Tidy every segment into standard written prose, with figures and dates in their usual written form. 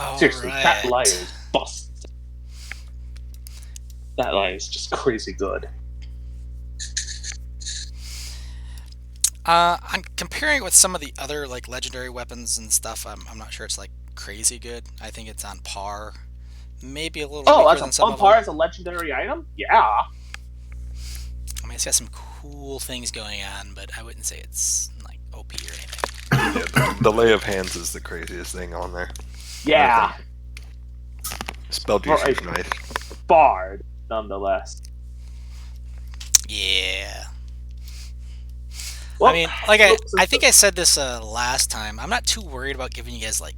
All Seriously, that layer right. is bust. That layer is just crazy good. I'm comparing it with some of the other like legendary weapons and stuff. I'm not sure it's like crazy good. I think it's on par, maybe a little Oh, weaker that's than some on of them. par as a legendary item? Yeah. I mean, it's got some cool things going on, but I wouldn't say it's like OP or anything. Yeah, the lay of hands is the craziest thing on there. Yeah. Spell For a juicer's nice. bard, nonetheless. Yeah. I Well, mean, like I since think I said this last time. I'm not too worried about giving you guys like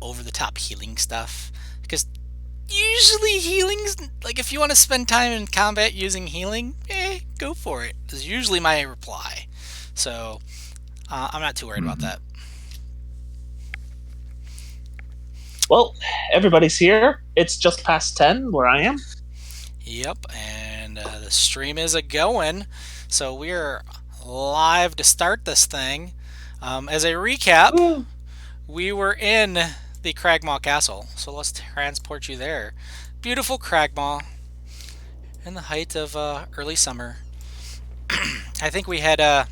over the top healing stuff because usually healing's like if you want to spend time in combat using healing, go for it. Is usually my reply. So I'm not too worried about that. well, everybody's here. It's just past 10 where I am. Yep, and the stream is a going, so we're live to start this thing. As a recap, Woo. we were in the Cragmaw Castle, so let's transport you there. Beautiful Cragmaw in the height of early summer. I think we had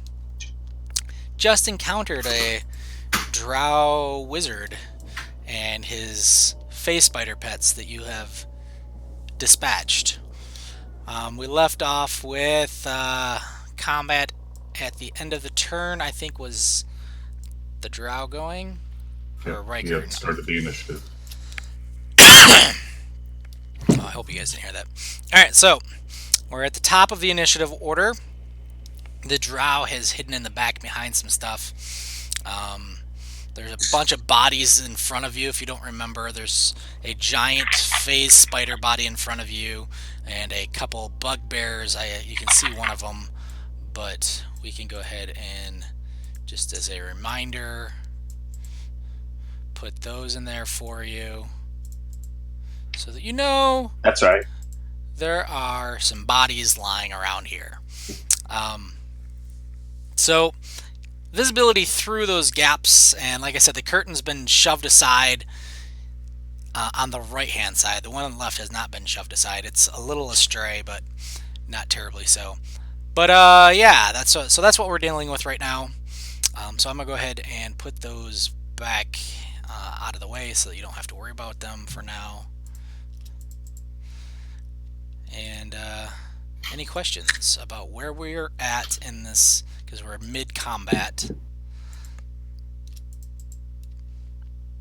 just encountered a drow wizard and his face spider pets that you have dispatched. We left off with combat at the end of the turn, I think was the drow going? Yeah, Or Riker? yeah, started the initiative. Oh, I hope you guys didn't hear that. Alright, so we're at the top of the initiative order. The drow has hidden in the back behind some stuff. There's a bunch of bodies in front of you. If you don't remember, there's a giant phase spider body in front of you and a couple bugbears. You can see one of them, but we can go ahead and, just as a reminder, put those in there for you so that you know That's right. there are some bodies lying around here. So visibility through those gaps, and like I said, the curtain's been shoved aside on the right hand side. The one on the left has not been shoved aside. It's a little astray, but not terribly so. But yeah, that's what we're dealing with right now. So I'm gonna go ahead and put those back out of the way so that you don't have to worry about them for now. And any questions about where we're at in this? Because we're mid combat.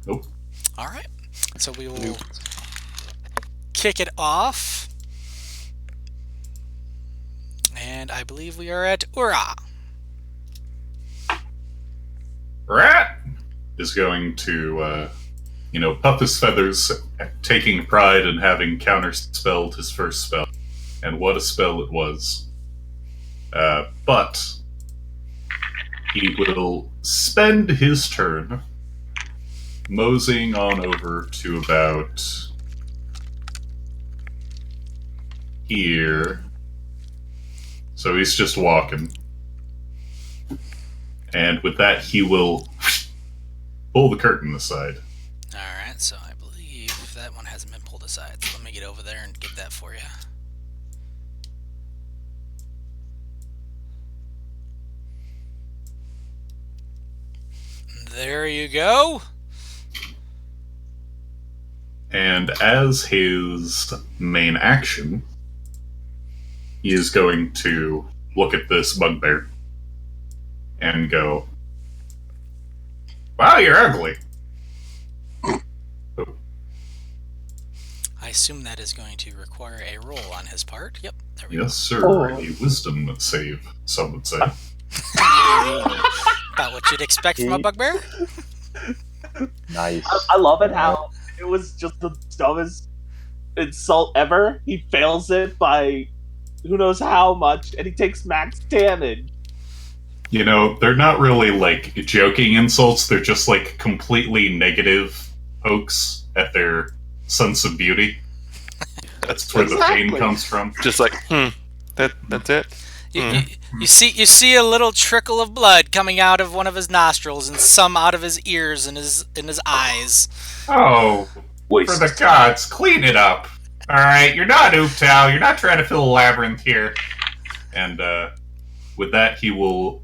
Nope. All right. So we will kick it off. And I believe we are at Ura. Rat is going to, puff his feathers, taking pride in having counterspelled his first spell. And what a spell it was. But he will spend his turn moseying on over to about here. So he's just walking. And with that, he will pull the curtain aside. Alright, so I believe that one hasn't been pulled aside. So let me get over there and get that for you. There you go. And as his main action, he is going to look at this bugbear and go, "Wow, you're ugly." I assume that is going to require a roll on his part. Yep, there we Yes, sir. Oh. A wisdom save, some would say. go. About what you'd expect from a bugbear? Nice. I love it how it was just the dumbest insult ever. He fails it by who knows how much, and he takes max damage. You know, they're not really like joking insults, they're just like completely negative pokes at their sense of beauty. That's where the pain Exactly. comes from. Just like, that's it. You see a little trickle of blood coming out of one of his nostrils and some out of his ears and his eyes. Oh, for the gods, clean it up. All right, you're not Ooptao. You're not trying to fill a labyrinth here. And with that, he will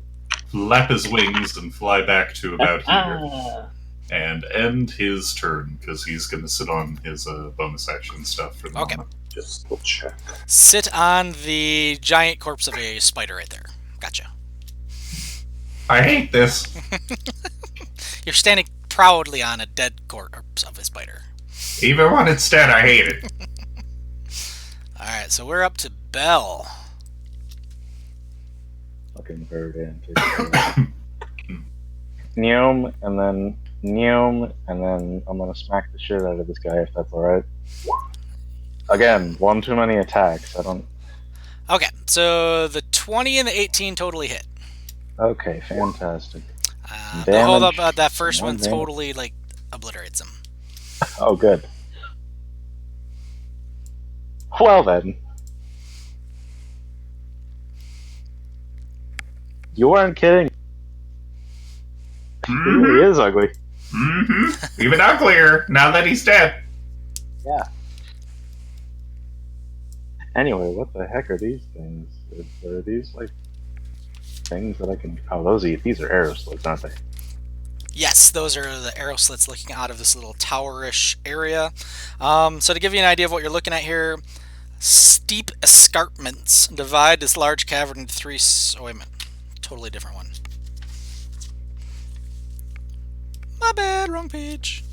flap his wings and fly back to about here and end his turn because he's going to sit on his bonus action stuff for the moment. Just will check. Sit on the giant corpse of a spider right there. Gotcha. I hate this. You're standing proudly on a dead corpse of a spider. Even when it's dead, I hate it. Alright, so we're up to Bell. Fucking bird antics. Neom, and then Neom, and then I'm gonna smack the shit out of this guy if that's alright. Again, one too many attacks. I don't. Okay, so the 20 and the 18 totally hit. Okay, fantastic. Hold up, that first one totally like obliterates him. Oh, good. Well then. You weren't kidding. He really is ugly. Mm-hmm. Even uglier now that he's dead. Yeah. Anyway, what the heck are these things? Are these like things that I can? Oh, these are arrow slits, aren't they? Yes, those are the arrow slits looking out of this little towerish area. So to give you an idea of what you're looking at here, steep escarpments divide this large cavern into three. Oh, wait a minute. Totally different one. My bad, wrong page.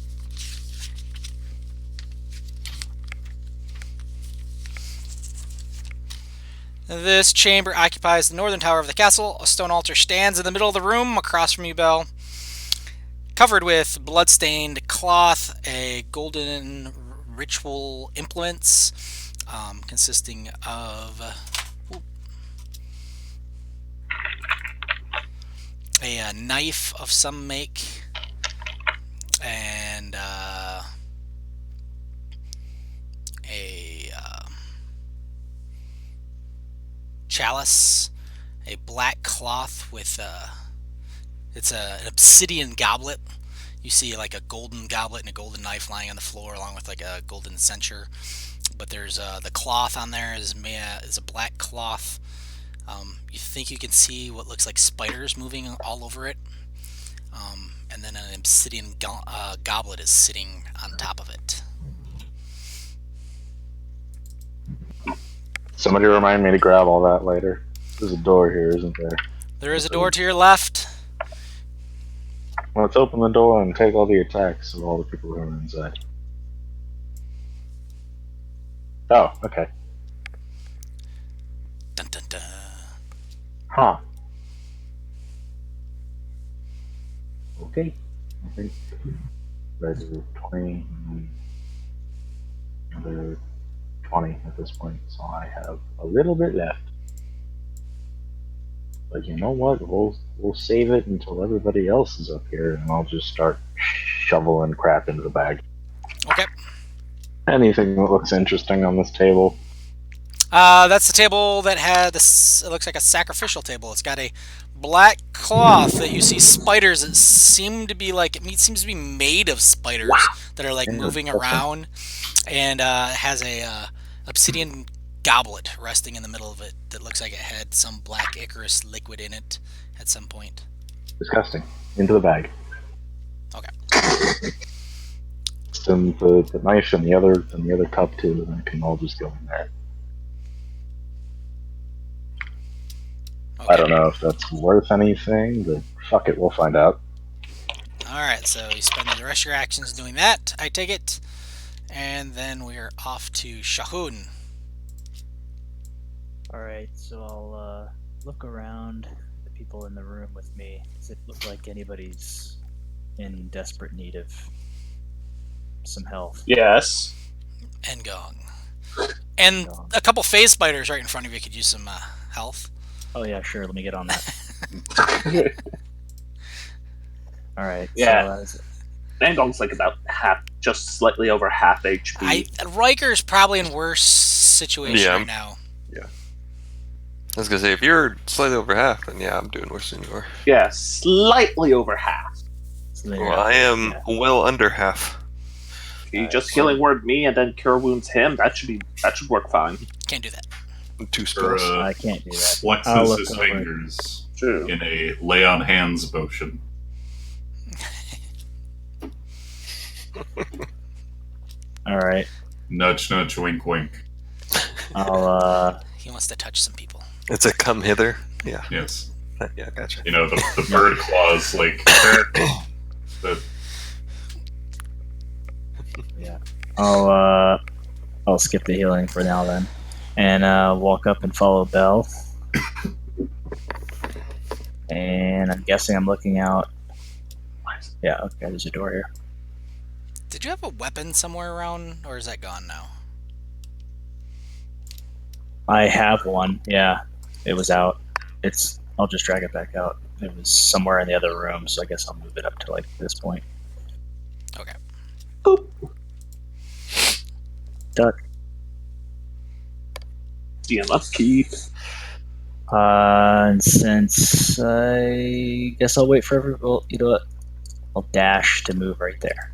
This chamber occupies the northern tower of the castle. A stone altar stands in the middle of the room across from you, Bell, covered with blood-stained cloth, a golden ritual implements consisting of a knife of some make and a chalice, a black cloth with it's an obsidian goblet. You see like a golden goblet and a golden knife lying on the floor along with like a golden censer. But there's the cloth on there is a black cloth. You think you can see what looks like spiders moving all over it. And then an obsidian goblet is sitting on top of it. Somebody remind me to grab all that later. There's a door here, isn't there? There is a door to your left. Let's open the door and take all the attacks of all the people who are inside. Oh, okay. Dun, dun, dun. Huh. Okay. I think there's 20, another 20 at this point, so I have a little bit left. But you know what? We'll save it until everybody else is up here, and I'll just start shoveling crap into the bag. Okay. Anything that looks interesting on this table. That's the table that had this. It looks like a sacrificial table. It's got a black cloth that you see spiders that seem to be like it seems to be made of spiders that are like moving around, and has a obsidian goblet resting in the middle of it that looks like it had some black Icarus liquid in it at some point. Disgusting. Into the bag. Okay. And the knife and the other cup too, and it can all just go in there. Okay. I don't know if that's worth anything, but fuck it, we'll find out. Alright, so you spend the rest of your actions doing that, I take it. And then we're off to Shahun. Alright, so I'll look around the people in the room with me. Does it look like anybody's in desperate need of some health? Yes. And Gong. And a couple phase spiders right in front of you could use some health. Oh yeah, sure, let me get on that. Alright, Yeah. so Mangong's like about just slightly over half HP. Riker's probably in worse situation Yeah. right now. Yeah. I was gonna say, if you're slightly over half, then yeah, I'm doing worse than you are. Yeah, slightly over half. So then you're Well, not I really- am yeah. well under half. If you Alright, just so- healing word me and then cure wounds him, that should work fine. Can't do that. 2 spells. Or I can't do that. I'll flexes look his over it. fingers True. in a lay on hands motion. All right. Nudge, nudge, wink, wink. I'll He wants to touch some people. It's a come hither. Yeah, Yes. yeah, gotcha. You know, the bird claws, like, the yeah. I'll skip the healing for now then, and walk up and follow Bell. And I'm guessing I'm looking out. Yeah. Okay. There's a door here. Did you have a weapon somewhere around, or is that gone now? I have one. Yeah. It was out. I'll just drag it back out. It was somewhere in the other room, so I guess I'll move it up to like this point. Okay. Boop. Duck. DM upkeep. And since I guess I'll wait for well, you know what? I'll dash to move right there.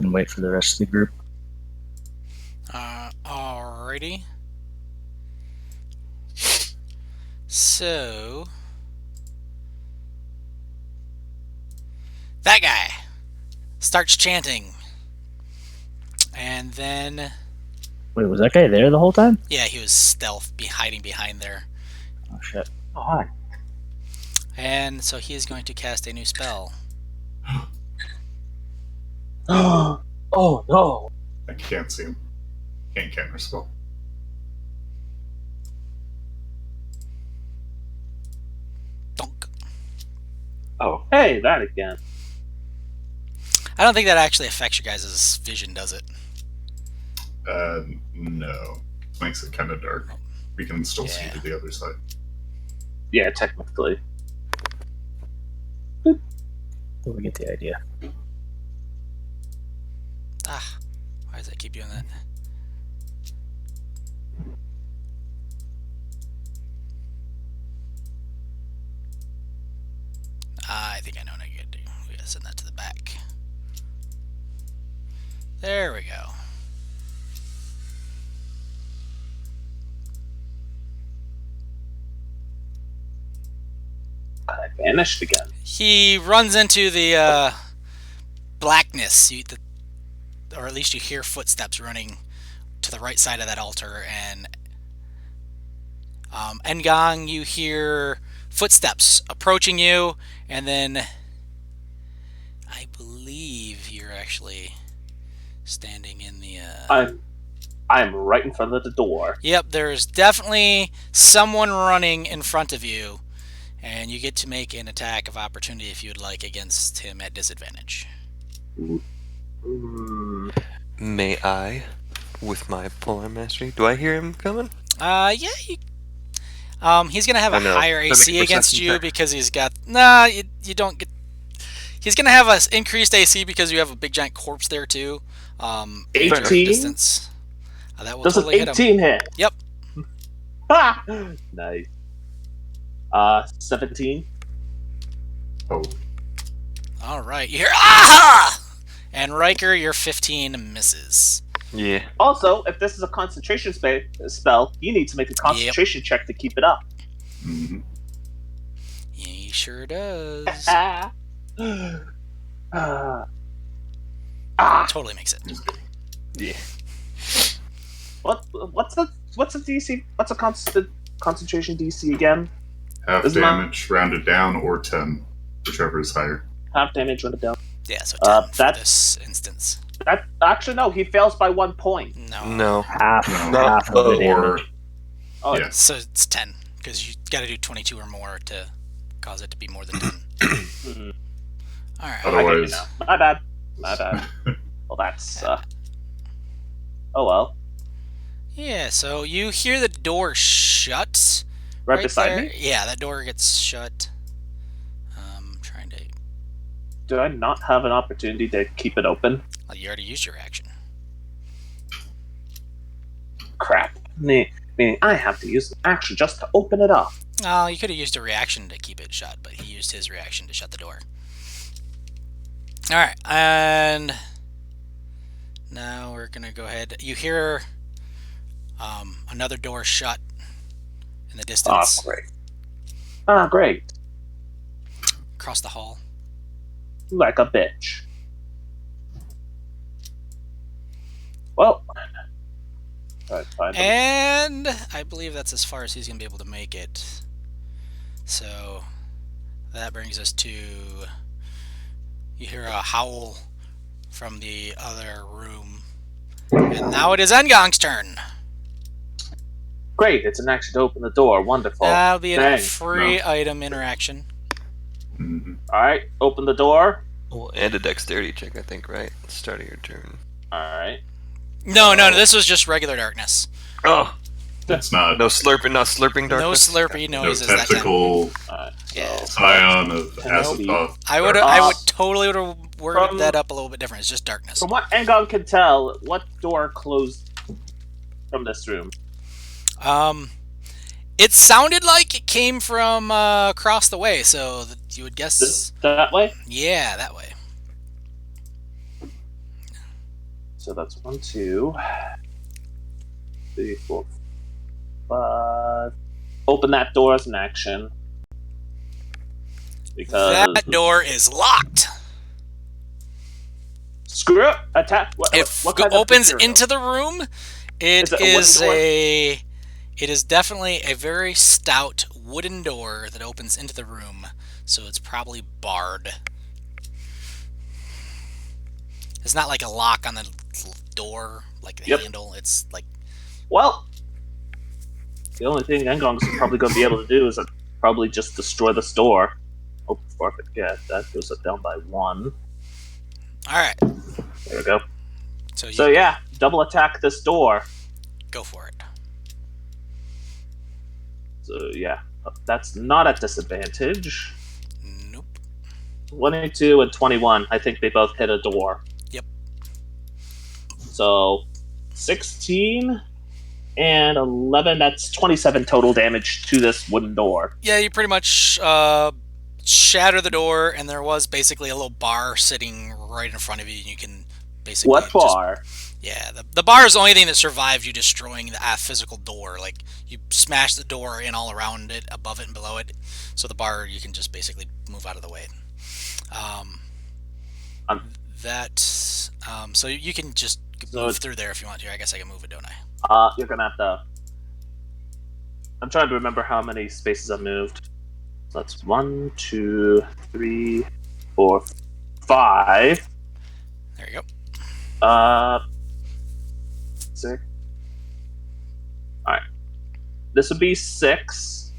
And wait for the rest of the group. Alrighty. So that guy starts chanting, and then Wait, was that guy there the whole time? yeah, he was stealth, hiding behind there, Oh shit. Oh, hi. and so he is going to cast a new spell. Oh no. I can't see him. Can't counter spell. Donk. Oh, hey, that again. I don't think that actually affects your guys' vision, does it? No. Makes it kind of dark. We can still see Yeah. to the other side. Yeah, technically. But we get the idea. Ah, why does that keep doing that? I think I know what I gotta do. We gotta send that to the back. There we go. I vanished again. He runs into the blackness, or at least you hear footsteps running to the right side of that altar, and Ngong, you hear footsteps approaching you, and then I believe you're actually standing in the. I'm right in front of the door. Yep, there's definitely someone running in front of you, and you get to make an attack of opportunity if you'd like against him at disadvantage. Mm, May I, with my polearm mastery, do I hear him coming? Yeah, he's gonna have I a know. higher Let me AC get against perception you check. because he's got you don't get. He's gonna have an increased AC because you have a big giant corpse there too. 18? Distance. That will does totally an hit him. 18 hit? Yep. Ha! Nice. 17. Oh, All right, you hear ah, and Riker, your 15 misses. Yeah. Also, if this is a concentration spell, you need to make a concentration check to keep it up. mhm. He sure does. Ah. Totally makes it. Yeah. What's the DC? What's a concentration DC again? Half Isn't that- damage rounded down or 10, whichever is higher. Half damage when it down. Yeah, so 10 for that- this instance. That actually no, he fails by 1 point. No. No. Half No, half of the Or damage. Oh, Yeah. So it's 10 because you got to do 22 or more to cause it to be more than 10. mhm. All right. I get you otherwise, now. My bad. Well, that's oh well. Yeah, so you hear the door shut. Right beside there. me. Yeah, that door gets shut. Trying to. Do I not have an opportunity to keep it open? Well, you already used your action. crap. Meaning I have to use an action just to open it up. Oh, you could have used a reaction to keep it shut, but he used his reaction to shut the door. Alright, and now we're going to go ahead. You hear another door shut in the distance. Great. Across the hall. Like a bitch. Well. And I believe that's as far as he's going to be able to make it. So that brings us to... You hear a howl from the other room. And now it is Ngong's turn. Great, it's an action to open the door. Wonderful. That'll be a free item interaction. Mm-hmm. Alright, open the door. Well, and a dexterity check, I think, right? Start of your turn. Alright. No, this was just regular darkness. Oh! That's not... No slurping darkness? No slurpy noises no that time. tentacle Yeah. scion of Azathoth. I would totally would have worded that up a little bit different. It's just darkness. From what Ngong can tell, what door closed from this room? It sounded like it came from across the way, so you would guess... That way? Yeah, that way. So that's 1, 2, 3, 4, 5. Open that door as an action. Because that door is locked. Screw it! Attack! It opens into the room. It is definitely a very stout wooden door that opens into the room, so it's probably barred. It's not like a lock on the door, like the handle. It's like... Well, the only thing Ngong's probably going to be able to do is probably just destroy this door. Oh, before I forget, that goes down by 1. Alright. There we go. So yeah, double attack this door. Go for it. So yeah, that's not at disadvantage. Nope. 22 and 21. I think they both hit a door. Yep. So 16 and 11. That's 27 total damage to this wooden door. Yeah, you pretty much shatter the door, and there was basically a little bar sitting right in front of you, and you can basically... What bar? Yeah, the bar is the only thing that survived you destroying the physical door. Like, you smash the door in all around it, above it and below it. So the bar, you can just basically move out of the way. So you can just move through there if you want to. I guess I can move it, don't I? You're gonna have to... I'm trying to remember how many spaces I've moved. So that's 1, 2, 3, 4, 5. There you go. 6. Alright. This would be 6.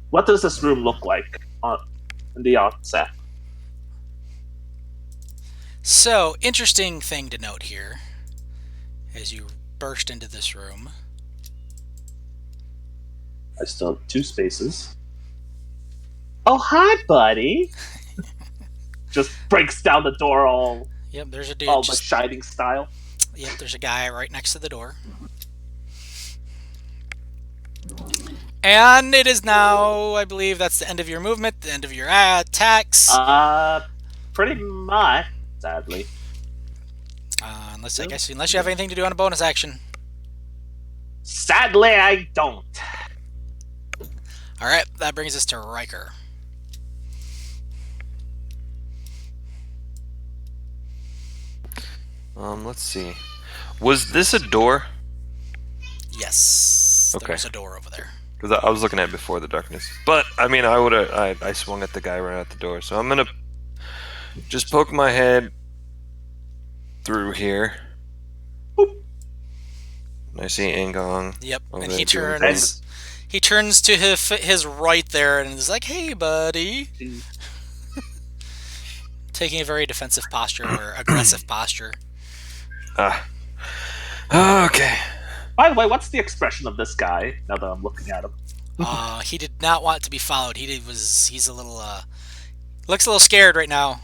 What does this room look like in the outset? So, interesting thing to note here, as you burst into this room. I still have 2 spaces. Oh, hi, buddy! Just breaks down the door all... Yep, there's a dude. All the Shining style. Yep, there's a guy right next to the door. And it is now, I believe that's the end of your movement, the end of your attacks. Pretty much, sadly. Unless you have anything to do on a bonus action. Sadly, I don't. Alright, that brings us to Riker. Let's see. Was this a door? Yes. Okay. There's a door over there. Because I was looking at it before the darkness. But, I mean, I swung at the guy right at the door. So I'm going to just poke my head through here. Boop. And I see Ngong. Yep, and there he doing turns... He turns to his right there and is like, "Hey, buddy." Taking a very defensive posture or aggressive posture. Okay. By the way, what's the expression of this guy, now that I'm looking at him? He did not want to be followed. He's a little, looks a little scared right now.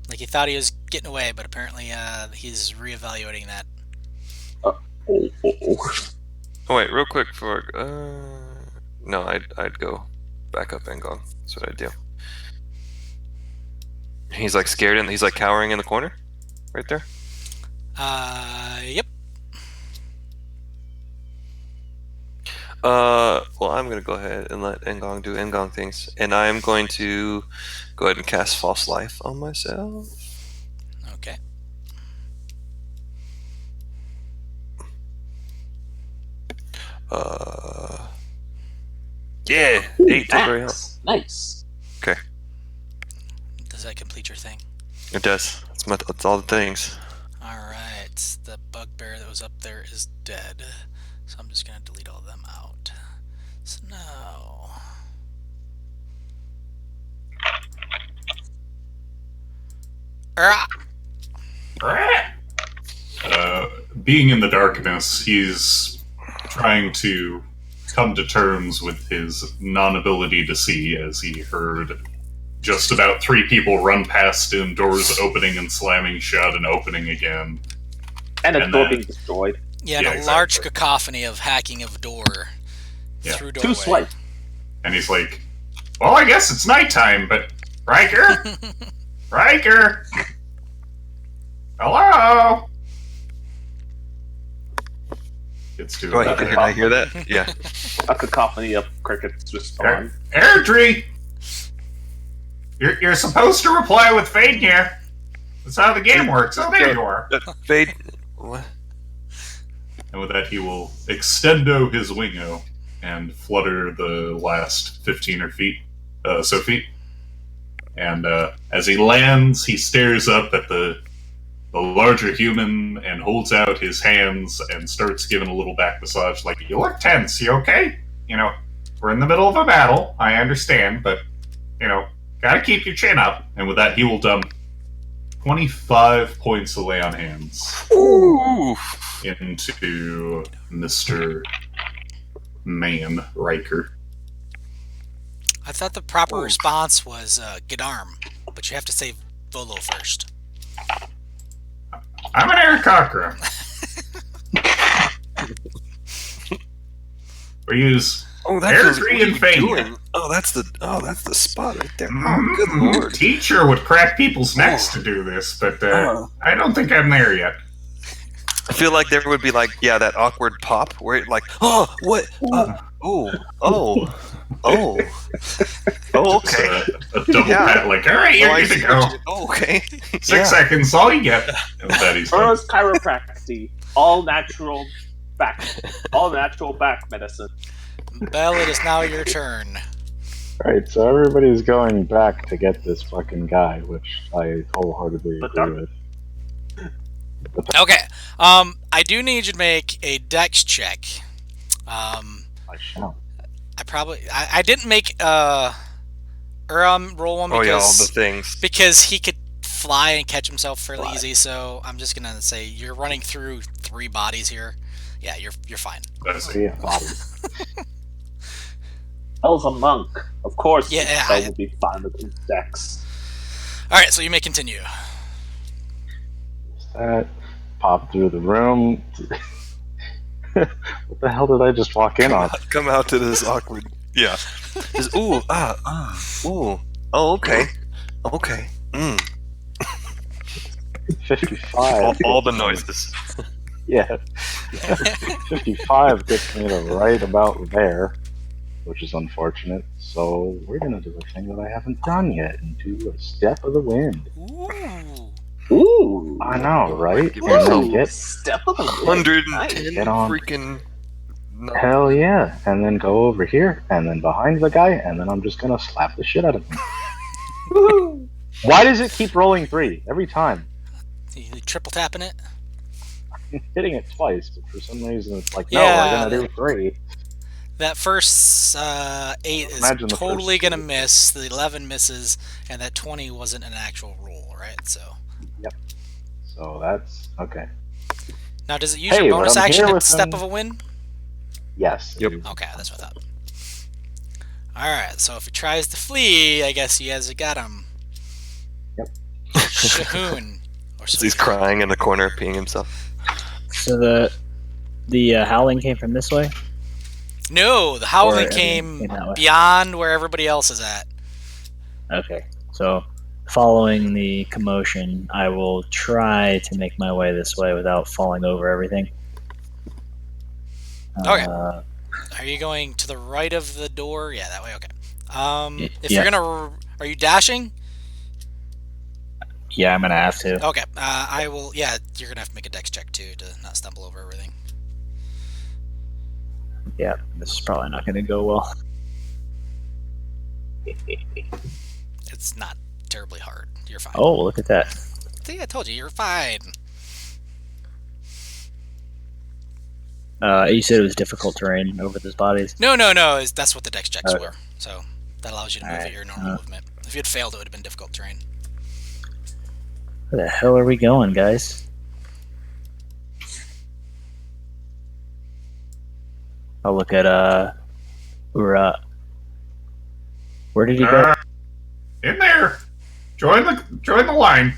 Like he thought he was getting away, but apparently he's reevaluating that. Oh. Oh wait, real quick for no, I'd go back up and gone. That's what I'd do. He's like scared and he's like cowering in the corner, right there. Yep. Well, I'm gonna go ahead and let Ngong do Ngong things, and I'm going to go ahead and cast False Life on myself. Okay. Yeah, 8 temporary health. Nice. Okay, Does that complete your thing? it does. That's all the things. All right. The bugbear that was up there is dead, so I'm just gonna delete all of them out. So now. Being in the darkness, he's trying to come to terms with his non-ability to see as he heard just about 3 people run past him, doors opening and slamming shut and opening again. And a And door then- being destroyed. Yeah, and Yeah, a exactly. large cacophony of hacking of door Yeah. through doorway. 2 swipe. And he's like, well, I guess it's nighttime, but Riker? Riker? Hello? Gets to Oh, did I hear that? Yeah. A cacophony of crickets respond. Airdrie! You're supposed to reply with fade here. That's how the game works. Oh, there you are. Fade. What? And with that, he will extendo his wingo and flutter the last 15 or feet. And as he lands, he stares up at the larger human and holds out his hands and starts giving a little back massage. Like, you look tense. You okay? You know, we're in the middle of a battle. I understand, but you know, gotta keep your chin up. And with that, he will dump 25 points of lay on hands Ooh. into Mr. Man Riker. I thought the proper response was get arm, but you have to say Volo first. I'm an Aarakocra. We use Oh, that's Airdrie what and you Fade. doing? Oh, that's the spot right there. Oh, good lord. Teacher would crack people's necks to do this, but I don't think I'm there yet. I feel like there would be like, yeah, that awkward pop where it like, oh, what? Oh, okay. A double Yeah. pat, like, all right, you're Oh, I good to see go. what you- oh, okay. 6 seconds, all you get. And with that, he's done. Burroughs chiropractic, all natural back medicine. Bell, it is now your turn. Right, so everybody's going back to get this fucking guy, which I wholeheartedly But agree with. Okay. I do need you to make a dex check. I shall. I didn't make roll one Oh, yeah, all because the things. he could fly and catch himself fairly easy. So I'm just gonna say you're running through 3 bodies here. Yeah, you're fine. That's Be it. a body. Hell's a monk. Of course, Yeah, that would be fine with his dex. All right, so you may continue. That pop through the room. What the hell did I just walk in on? Come out to this awkward. Yeah. Just, ooh, ooh. Oh, okay. Okay. 55. All the noises. Yeah. 55 gets me to right about there, which is unfortunate. So we're gonna do a thing that I haven't done yet and do a step of the wind. Ooh. Ooh. I know, right? Give And then Ooh, get step of the wind. 110 Get on. freaking. No. hell yeah, and then go over here, and then behind the guy, and then I'm just gonna slap the shit out of him. Woohoo. Why does it keep rolling 3 every time? You triple tapping it. I'm hitting it twice, but for some reason it's like, no, Yeah. we're gonna do 3. That first 8 is Imagine the totally first gonna 2. miss. The 11 misses, and that 20 wasn't an actual roll, right? So So that's okay. now, does it use Hey, your but bonus I'm action here at with step them. of a win? Yes. Yep. Okay, that's what I thought. All right, so if he tries to flee, I guess you guys have got him. Shahoon. Or He's crying in the corner, peeing himself. So the howling came from this way? No, the Or howling everything came came that way? beyond where everybody else is at. Okay. So following the commotion, I will try to make my way this way without falling over everything. Okay. Are you going to the right of the door? Yeah, that way. Okay. If yeah. you're gonna, are you dashing? Yeah, I'm gonna have to. Okay. I will. Yeah, you're gonna have to make a dex check too to not stumble over everything. Yeah, this is probably not gonna go well. It's not terribly hard. You're fine. Oh, look at that. See, I told you, you're fine. You said it was difficult terrain over those bodies. No. That's what the dex checks were. So that allows you to move at your normal movement. If you had failed, it would have been difficult terrain. Where the hell are we going, guys? I'll look at Ura. Where did he go? In there. Join the line.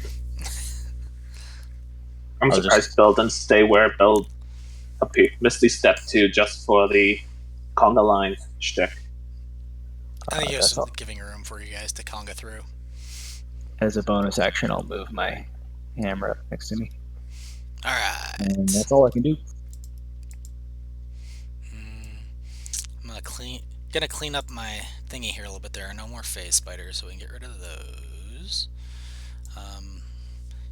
I'm surprised Bill didn't stay where Bill appeared. Misty Step 2 just for the conga line shtick. I think he that's was all. giving room for you guys to conga through. As a bonus action, I'll move my hammer up next to me. All right. And that's all I can do. I'm gonna clean up my thingy here a little bit. There are no more phase spiders, so we can get rid of those.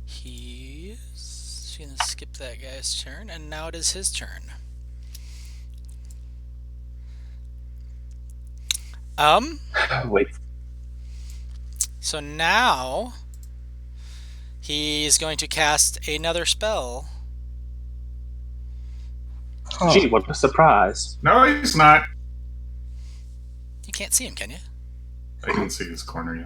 He's gonna skip that guy's turn, and now it is his turn. Wait. So now he's going to cast another spell. Gee, what a surprise. No, he's not. You can't see him, can you? I can see his corner, yeah.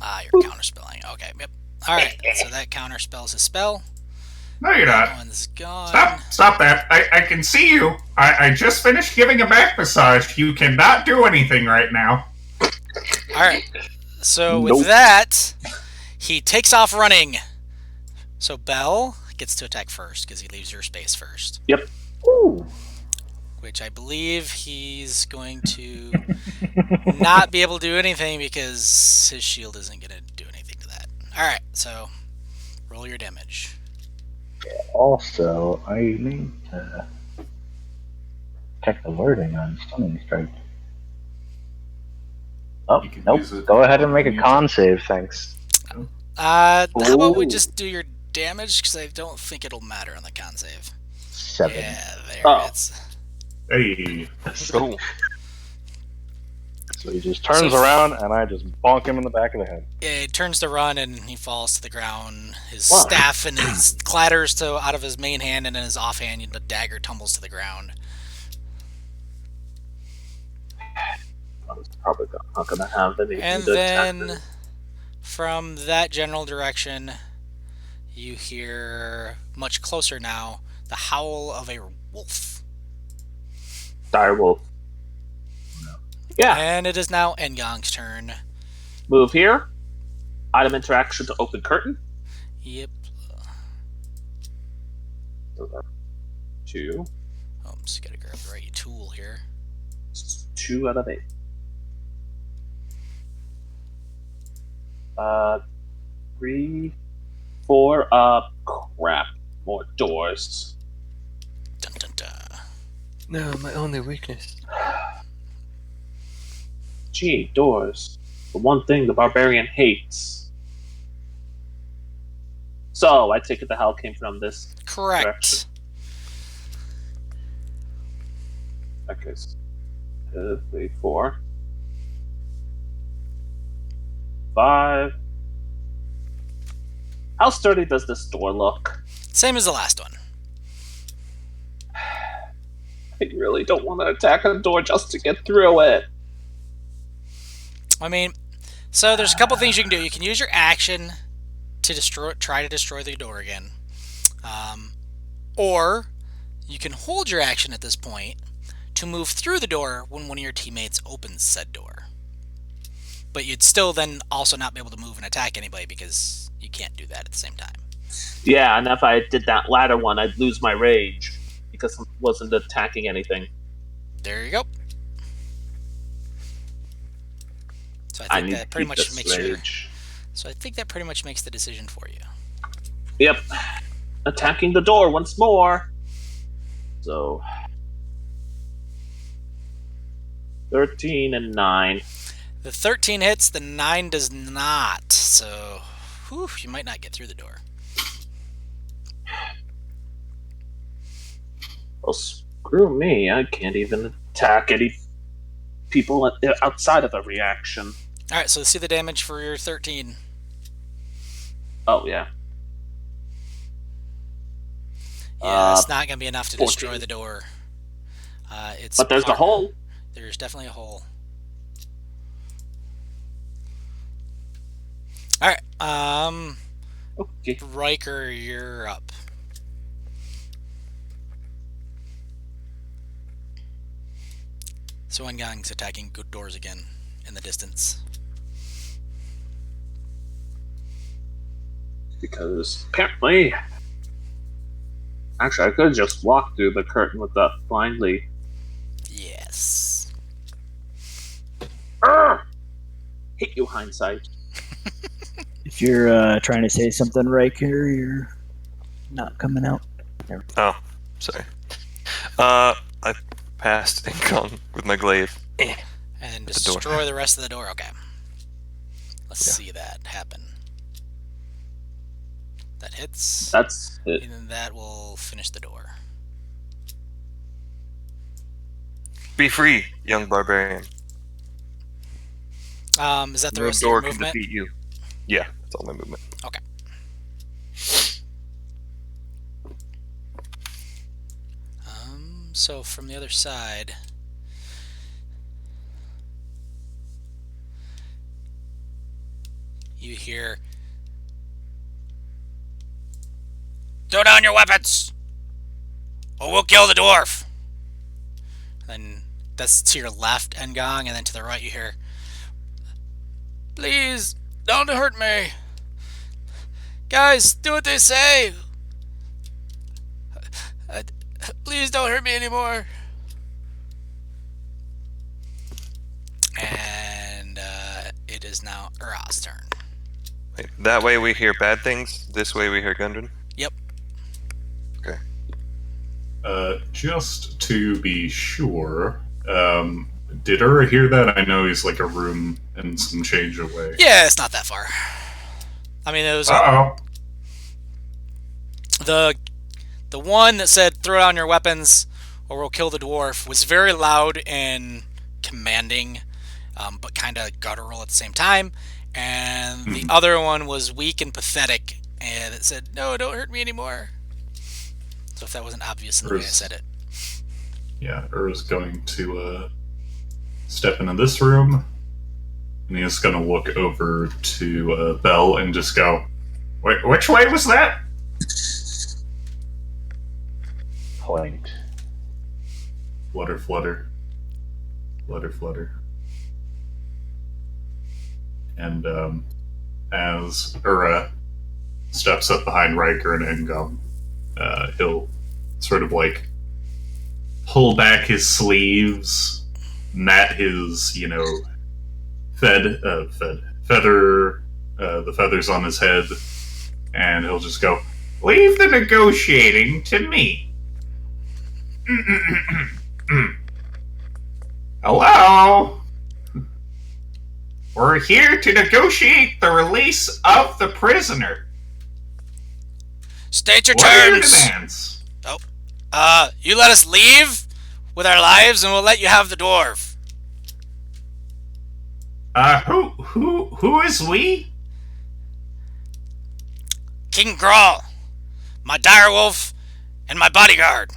Ah, you're counterspelling. Okay, yep. Alright, so that counterspells his spell. No, you're not. That one's gone. Stop that. I can see you. I just finished giving a back massage. You cannot do anything right now. Alright, so with that, he takes off running. So Bell gets to attack first, because he leaves your space first. Yep. Ooh. Which I believe he's going to not be able to do anything because his shield isn't going to do anything to that. Alright, so roll your damage. Also, I need to check the wording on Stunning Strike. Oh, You can nope. use it Go ahead and make a on con save, thanks. How about we just do your damage? Because I don't think it'll matter on the con save. 7. Yeah, there Oh. it's. Hey. Oh, So he just turns around and I just bonk him in the back of the head. Yeah, he turns to run and he falls to the ground. His Wow. staff and his clatters out of his main hand, and in his offhand, the dagger tumbles to the ground. I was probably not going to have any. And then from that general direction, you hear, much closer now, the howl of a wolf. Direwolf. Yeah. And it is now Engong's turn. Move here. Item interaction to open curtain. Yep. So that's 2. Oh, I'm just gotta grab the right tool here. 2 out of 8. 3, 4. Crap. More doors. Dun dun dun. no, my only weakness. Gee, doors. The one thing the barbarian hates. So, I take it the hell came from this. Correct. Direction. Okay. 2, 3, 4. 5. How sturdy does this door look? Same as the last one. I really don't want to attack a door just to get through it. I mean, so there's a couple things you can do. You can use your action to try to destroy the door or you can hold your action at this point to move through the door when one of your teammates opens said door. But you'd still then also not be able to move and attack anybody because you can't do that at the same time. Yeah, and if I did that latter one, I'd lose my rage because I wasn't attacking anything. There you go. So I I think need that to pretty keep much this makes your. rage. So I think that pretty much makes the decision for you. Yep. Attacking the door once more. So 13 and 9. The 13 hits, the 9 does not. So, you might not get through the door. Well, screw me. I can't even attack any people outside of a reaction. Alright, so see the damage for your 13. Oh, yeah. Yeah, it's not going to be enough to 14. destroy the door. But there's the hole. There's definitely a hole. Alright, Okay. Riker, you're up. So Ngang's attacking good doors again in the distance. Because apparently... Actually, I could just walk through the curtain with that blindly. Yes. Urgh! Hate you, hindsight. If you're trying to say something, Riker, you're not coming out. Oh, sorry. I passed Incon with my glaive. And At the door. destroy the rest of the door. Okay. Let's Yeah. see that happen. That hits. That's it. And then that will finish the door. Be free, young barbarian. Is that the No rest of your door can movement? defeat you. Yeah, that's all my movement. Okay. So from the other side, you hear, "Throw down your weapons, or we'll kill the dwarf." Then that's to your left, Ngong, and then to the right you hear, "Please, don't hurt me. Guys, do what they say. Please don't hurt me anymore." And it is now Ura's turn. Wait, that way we hear bad things. This way we hear Gundren. Yep. Okay. Just to be sure, did Ura hear that? I know he's like a room and some change away. Yeah, it's not that far. I mean, it was Uh-oh. the one that said "throw down your weapons or we'll kill the dwarf" was very loud and commanding, but kind of guttural at the same time. And the other one was weak and pathetic, and it said, "No, don't hurt me anymore." So if that wasn't obvious in the way I said it. Yeah, Ura's going to step into this room, and he's going to look over to Belle and just go, "Wait, which way was that?" Point. Flutter, flutter. Flutter, flutter. And as Ura steps up behind Riker and Engum, he'll sort of like pull back his sleeves, mat his, feather, the feathers on his head, and he'll just go, "Leave the negotiating to me." Hello? We're here to negotiate the release of the prisoner. State your What are your terms. demands? You let us leave with our lives, and we'll let you have the dwarf. Who is we? King Grawl, my direwolf, and my bodyguard.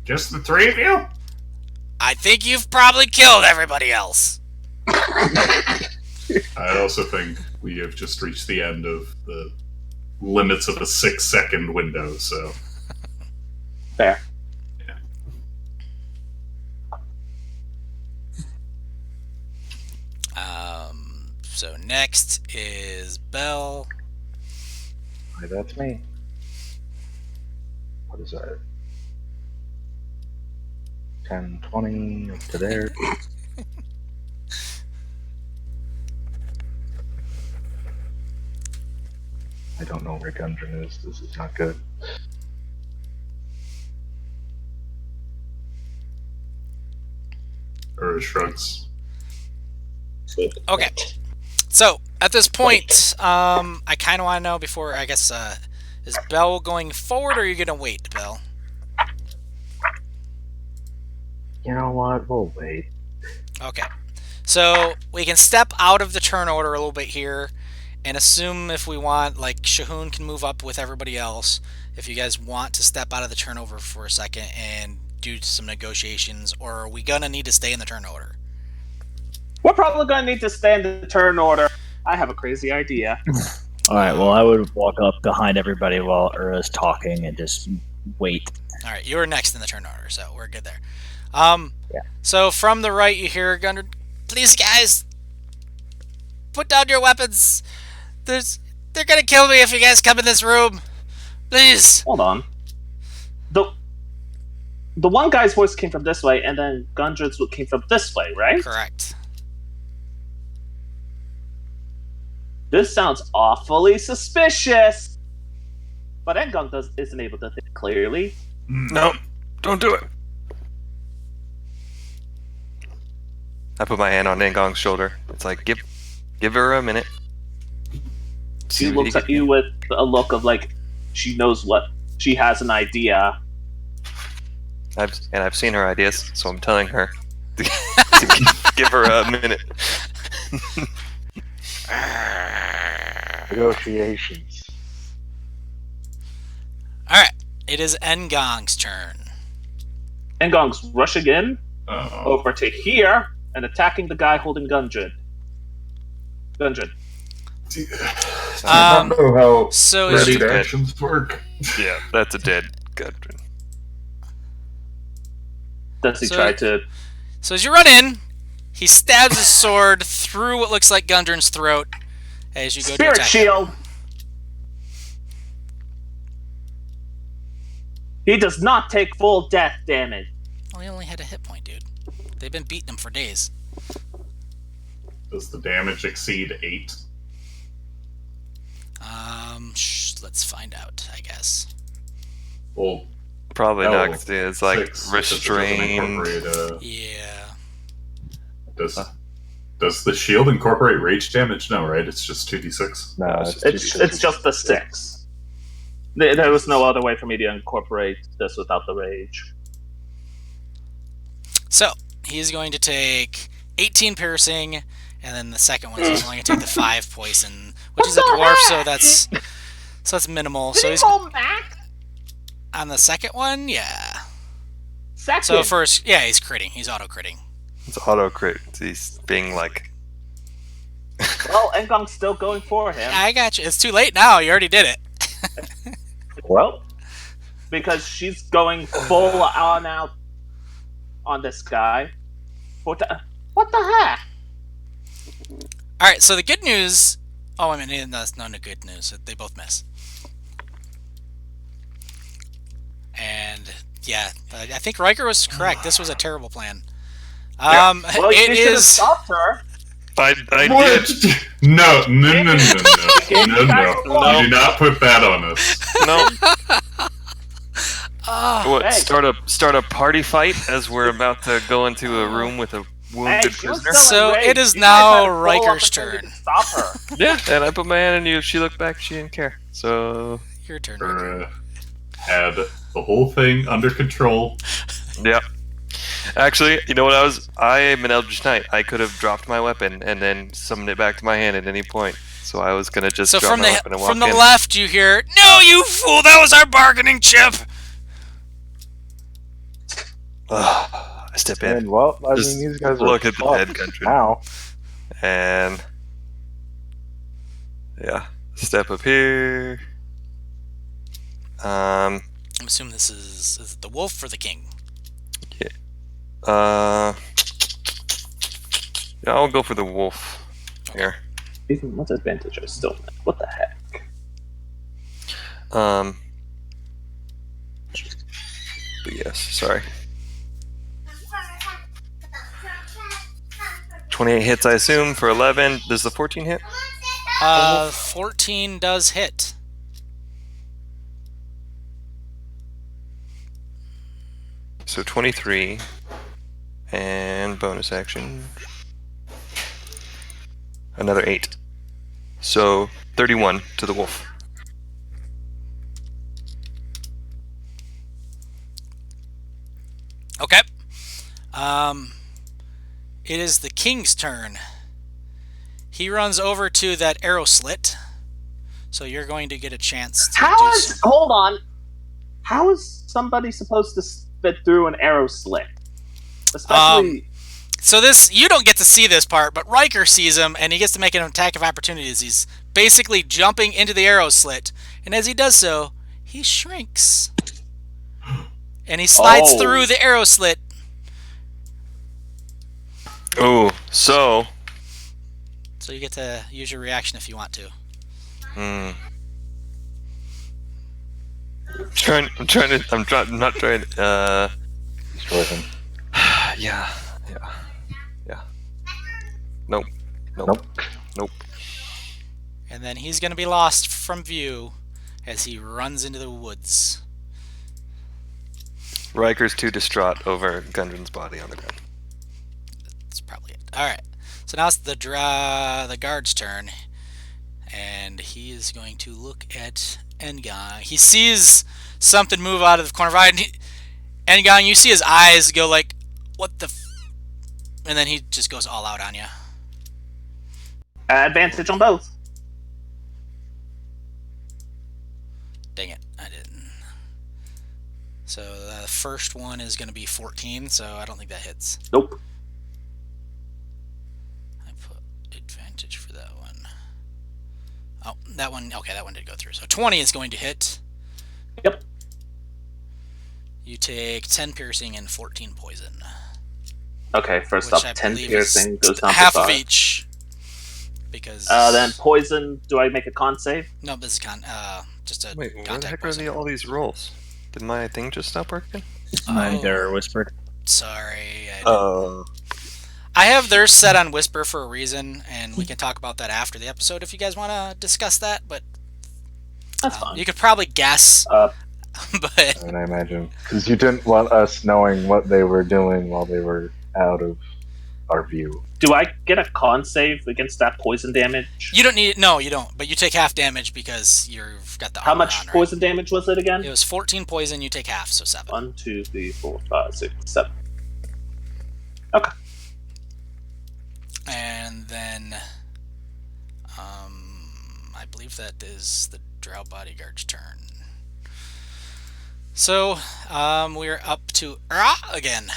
Just the three of you? I think you've probably killed everybody else. I also think we have just reached the end of the limits of a 6-second window, so. Fair. Yeah. So next is Bell. Hi, that's me. What is that? 10, 20 up to there. I don't know where Gundren is. This is not good. Or shrugs. Okay. So at this point, I kind of want to know before, I guess, is Bell going forward or are you going to wait, Bell? You know what? We'll wait. Okay. So we can step out of the turn order a little bit here and assume if we want, like, Shahoon can move up with everybody else. If you guys want to step out of the turnover for a second and do some negotiations, or are we going to need to stay in the turn order? We're probably going to need to stay in the turn order. I have a crazy idea. All right. Well, I would walk up behind everybody while Ura's talking and just wait. All right, you were next in the turn order, so we're good there. Yeah. So from the right, you hear Gunner, "Please, guys, put down your weapons. They're gonna kill me if you guys come in this room. Please." Hold on. The one guy's voice came from this way, and then Gundren's came from this way, right? Correct. This sounds awfully suspicious. But Engung isn't able to think clearly. No, don't do it. I put my hand on Ngong's shoulder. It's like, give her a minute. She looks at you with a look of like she knows what she has an idea. I've seen her ideas, so I'm telling her to give her a minute. Negotiations. All right, it is Ngong's turn. Engong's rushing in Uh-oh. over to here and attacking the guy holding Gundren. Gundren. I don't know how So ready is, actions work. Yeah, that's a dead Gundren. Does he So- try to? so as you run in, he stabs his sword through what looks like Gundren's throat as you go to Spirit attack. shield. He does not take full death damage. Well, he only had a hit point, dude. They've been beating him for days. Does the damage exceed 8? Let's find out, I guess. Well, Probably Oh, not, 'cause it's like 6, because it doesn't restrained. incorporate, Yeah. does the shield incorporate rage damage? No, right? It's just 2d6. No, it's It's just the 6. There was no other way for me to incorporate this without the rage. So he's going to take 18 piercing, and then the second one is only going to take the 5 poison, which is a dwarf, so that's minimal. So he's max? on the second one, yeah. Second. So first, yeah, he's critting. He's auto critting. It's auto crit. He's being like, Well, Engong's still going for him I got you. It's too late now. You already did it. Well, because she's going full on out on this guy. What the heck? All right. So the good news. Oh, I mean, that's not good news. They both miss. And yeah, I think Riker was correct. This was a terrible plan. Well, it you should have is. stopped her. I What? did. No. No. No. Do not put that on us. No. Oh, What? Hey. Start a party fight as we're about to go into a room with a wounded She was prisoner? still So enraged. it is You now guys had full Riker's opportunity turn. to Stop her. Yeah, and I put my hand on you. She looked back. She didn't care. So your turn, Riker. Had the whole thing under control. yeah. Actually, you know what I am an Eldritch Knight. I could have dropped my weapon and then summoned it back to my hand at any point. So I was gonna just So drop from my the weapon and walk from the in. left, you hear, "No, you fool! That was our bargaining chip." I step in and well, I Just mean, these guys are look at the fucked dead country. now. and yeah, step up here. I'm assuming this is it the wolf or the king? Yeah, I'll go for the wolf here. Even with advantage, I still miss. What the heck? But yes, sorry. 28 hits, I assume, for 11. Does the 14 hit? 14 does hit. So 23. And bonus action. Another 8. So 31 to the wolf. Okay. It is the king's turn. He runs over to that arrow slit. So you're going to get a chance to Hold on. How is somebody supposed to fit through an arrow slit? Especially... So this, you don't get to see this part, but Riker sees him, and he gets to make an attack of opportunity as he's basically jumping into the arrow slit. And as he does so, he shrinks. And he slides through the arrow slit. Oh, so you get to use your reaction if you want to. I'm not trying to Destroy him. Yeah. Nope. And then he's going to be lost from view as he runs into the woods. Riker's too distraught over Gundren's body on the ground. That's probably it. Alright. So now it's the guard's turn. And he is going to look at Engon. He sees something move out of the corner of his eye. Engon, you see his eyes go like, what the f... And then he just goes all out on you. Advantage on both. Dang it, I didn't. So the first one is going to be 14, so I don't think that hits. Nope. I put advantage for that one. Oh, that one, okay, that one did go through. So 20 is going to hit. Yep. You take 10 piercing and 14 poison. Okay, first Which up, I 10 believe piercing goes down half to 5. of each. Because... then poison, do I make a con save? No, this is just a Wait, where the contact heck poison. are all these rolls? Did my thing just stop working? Mine are whispered. Sorry. I I have theirs set on Whisper for a reason, and we can talk about that after the episode if you guys want to discuss that, but... That's fine. You could probably guess, but... I imagine. Because you didn't want us knowing what they were doing while they were out of our view. Do I get a con save against that poison damage? You don't need... No, you don't, but you take half damage because you've got the How armor much on, right? poison damage was it again? It was 14 poison, you take half, so 7. 1, 2, 3, 4, 5, 6, 7. Okay. And then... I believe that is the Drow Bodyguard's turn. So, we're up to again.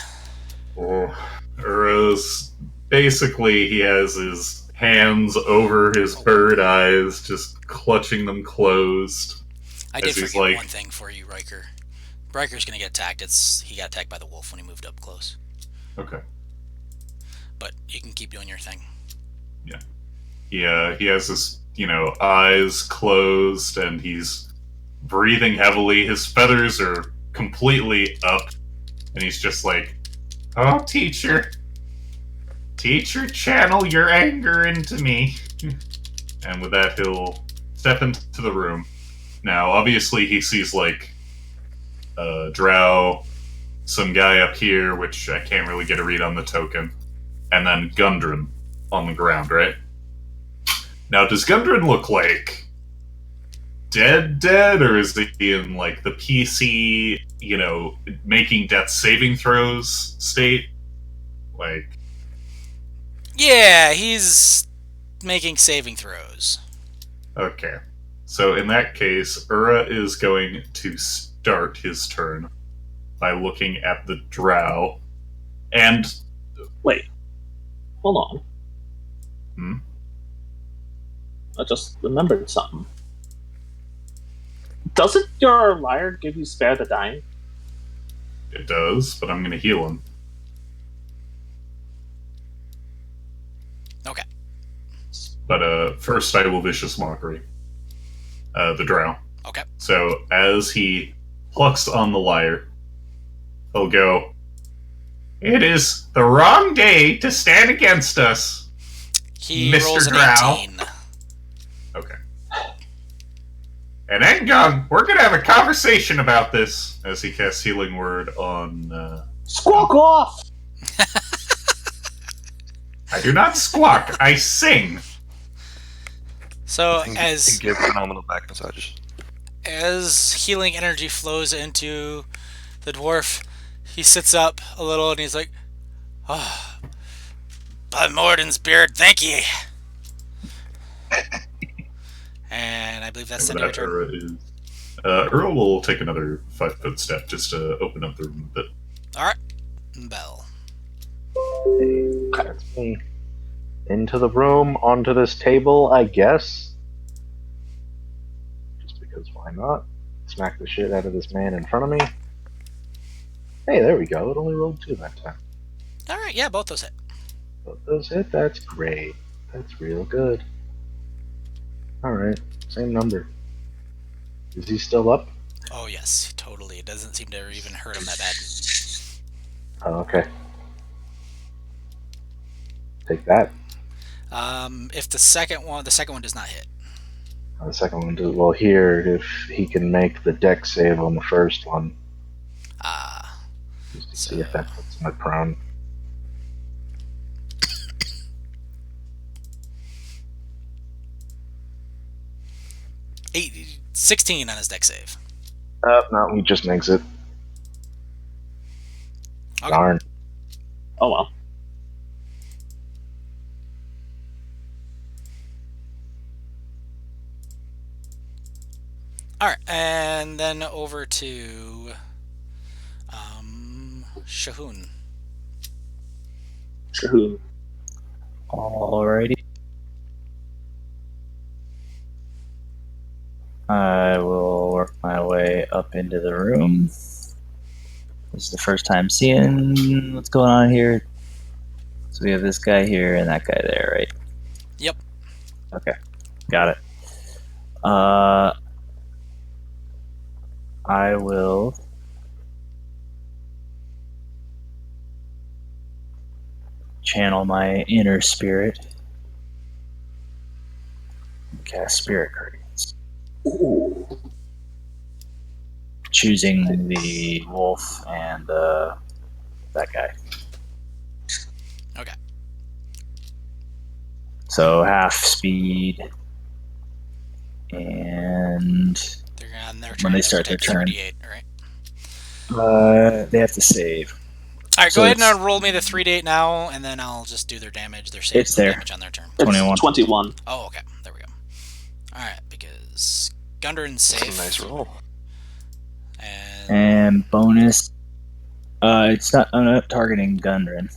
Uro's basically, he has his hands over his bird eyes, just clutching them closed. I did as he's forget like- one thing for you, Riker. Riker's gonna get attacked. He got attacked by the wolf when he moved up close. Okay. But you can keep doing your thing. He has his, eyes closed, and he's breathing heavily. His feathers are completely up, and he's just like, "Oh, teacher, channel your anger into me." And with that, he'll step into the room. Now, obviously, he sees, Drow, some guy up here, which I can't really get a read on the token, and then Gundren on the ground, right? Now, does Gundren look like dead, or is he in, the PC, making death saving throws state? Yeah, he's making saving throws. Okay. So in that case, Ura is going to start his turn by looking at the drow. And... Wait. Hold on. Hmm? I just remembered something. Doesn't your lyre give you spare the dying? It does, but I'm going to heal him. Okay. But first, I will vicious mockery the drow. Okay. So as he plucks on the lyre, he'll go, "It is the wrong day to stand against us, He Mr. rolls an Drow." 18. Okay. And Engong, we're gonna have a conversation about this as he casts Healing Word on. Squawk off! I do not squawk. I sing. So And as give phenomenal back massages. healing energy flows into the dwarf, he sits up a little and he's like, "Oh, by Morden's beard, thank ye." And I believe that's And the end with of your that, turn. Earl will take another 5-foot step just to open up the room a bit. All right, Bell. That's me. Into the room, onto this table, I guess. Just because why not? Smack the shit out of this man in front of me. Hey, there we go. It only rolled 2 that time. All right, yeah, both those hit. Both those hit? That's great. That's real good. Alright, same number. Is he still up? Oh yes, totally. It doesn't seem to even hurt him that bad. Oh, okay. Take that. If the second one does not hit. The second one does well here if he can make the deck save on the first one. Just to see if that puts him at prone. Eight, 16 on his deck save. No, he just makes it. Okay. Darn. Oh well. All right, and then over to Shahun. True. Alrighty. I will work my way up into the room. This is the first time seeing what's going on here. So we have this guy here and that guy there, right? Yep. Okay, got it. I will channel my inner spirit and cast Spirit Guardians. Ooh. Choosing the wolf and that guy. Okay. So half speed, and They're on their When turn. they have start to their take turn. 3d8, right? they have to save. All right, So go ahead it's- and roll me the 3d8 now, and then I'll just do their damage, their saves, It's and their there. damage on their turn. It's 21. 21. Oh, okay. There we go. All right, because Gundren's That's safe. a nice roll. And bonus, it's not. I'm not targeting Gundren.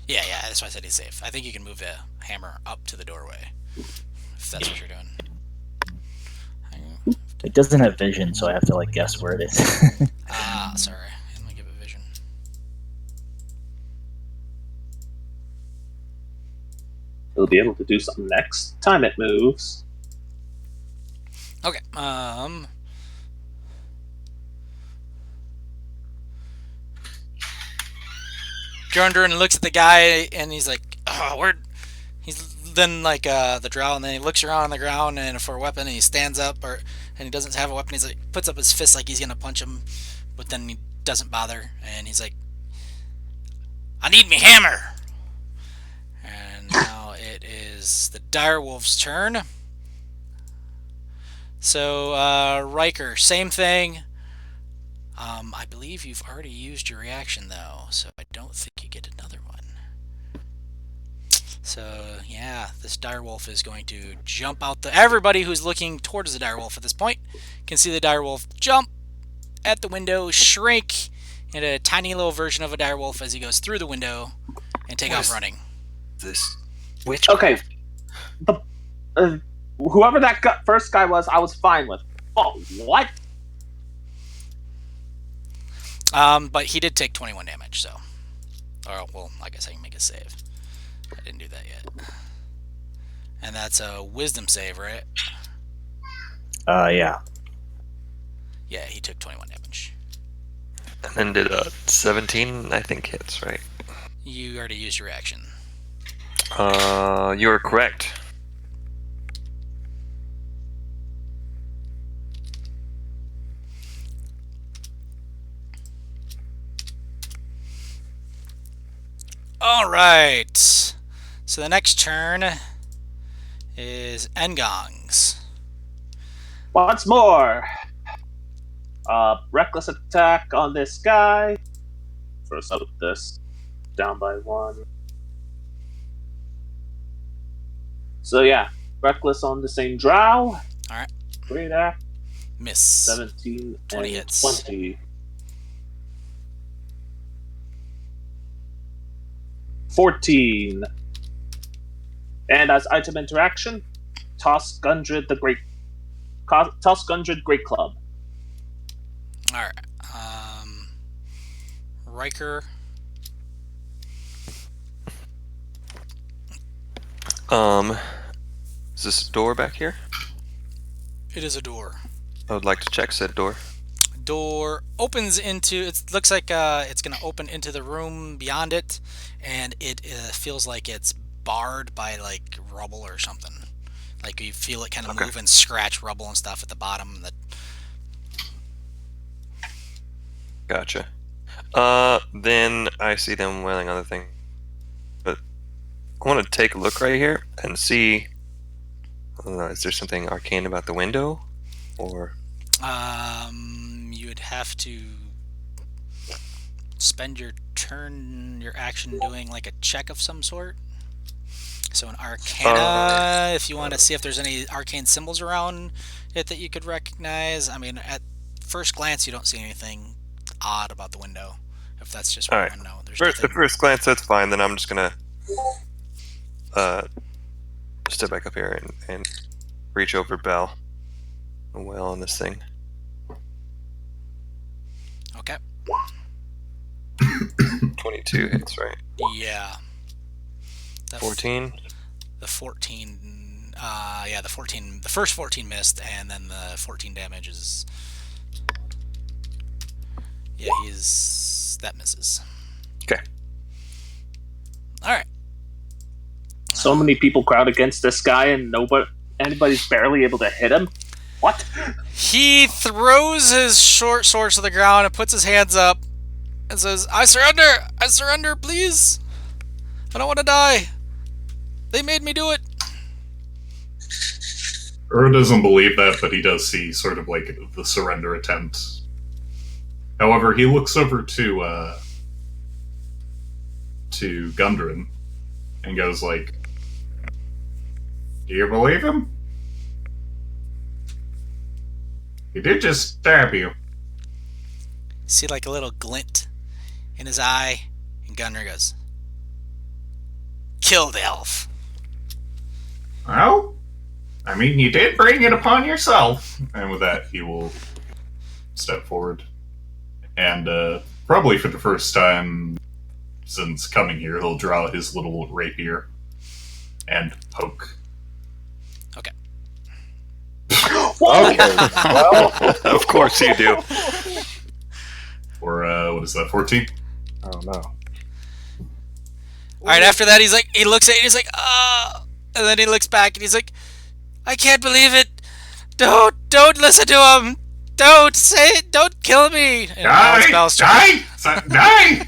Yeah, that's why I said he's safe. I think you can move the hammer up to the doorway, if that's what you're doing. It doesn't have vision, so I have to guess where it is. Sorry. Let me give it vision. It'll be able to do something next time it moves. Okay. Gundren looks at the guy and he's like, "Oh, where?" He's then the drow, and then he looks around on the ground and for a weapon, and he stands up, and he doesn't have a weapon. He's like, puts up his fist like he's gonna punch him, but then he doesn't bother, and he's like, "I need me hammer." And now it is the direwolf's turn. So Riker, same thing. I believe you've already used your reaction though, so I don't think you get another one. So yeah, this direwolf is going to jump out everybody who's looking towards the direwolf at this point can see the direwolf jump at the window, shrink into a tiny little version of a direwolf as he goes through the window and take off running. This witch. Okay. Whoever that first guy was, I was fine with. Oh, what? But he did take 21 damage, so. Or, well, I guess I can make a save. I didn't do that yet. And that's a wisdom save, right? Yeah. Yeah, he took 21 damage. And then did a 17, I think, hits, right? You already used your action. You are correct. All right. So the next turn is Engong's. Once more. Reckless attack on this guy. First up with this. Down by 1. So yeah, reckless on the same drow. Alright. Great act. Miss. 17 20 and hits. 20. 14. And as item interaction, toss Gundred Great Club. Alright. Riker. Is this a door back here? It is a door. I would like to check said door. Door opens into. It looks like it's going to open into the room beyond it, and it feels like it's barred by like rubble or something. Like you feel it kind of move and scratch rubble and stuff at the bottom. Gotcha. Then I see them wailing on the thing. But I want to take a look right here and see. I don't know, is there something arcane about the window? Or. You would have to spend your action doing like a check of some sort. So an Arcana, if you want to see if there's any arcane symbols around it that you could recognize. I mean, at first glance, you don't see anything odd about the window. If that's just what you want to know. There's At first glance, that's fine. Then I'm just gonna step back up here and reach over Bell and wail on this thing. Okay. 22 hits, right? Yeah. 14. The 14. Yeah, the 14. The first 14 missed, and then the 14 damage is. Yeah, that misses. Okay. All right. So many people crowd against this guy, and anybody's barely able to hit him. What? He throws his short sword to the ground and puts his hands up and says, "I surrender! I surrender, please! I don't want to die! They made me do it!" Ur doesn't believe that, but he does see sort of like the surrender attempt. However, he looks over to Gundren and goes like, "Do you believe him? He did just stab you." See like a little glint in his eye, and Gunner goes, "Kill the elf." Well, I mean, you did bring it upon yourself. And with that, he will step forward. And probably for the first time since coming here, he'll draw his little rapier and poke. Okay. Okay. Well, Of course you do. Or, what is that, 14? oh no. Alright, after that, he looks at it, and he's like, and then he looks back, and he's like, "I can't believe it! Don't listen to him! Don't say it! Don't kill me!" And now it's Bell's turn. Die!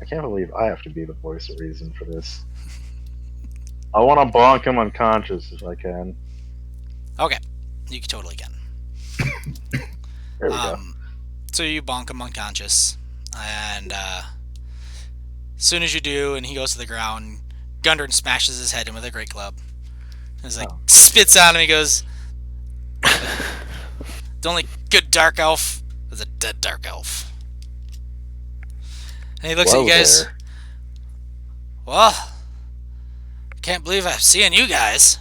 I can't believe I have to be the voice of reason for this. I want to bonk him unconscious if I can. Okay, you totally can. There we go. So you bonk him unconscious, and as soon as you do, and he goes to the ground, Gundren smashes his head in with a great club. He's like, spits on him. He goes, "The only good dark elf is a dead dark elf." And he looks at you guys. There. "Well, can't believe I'm seeing you guys.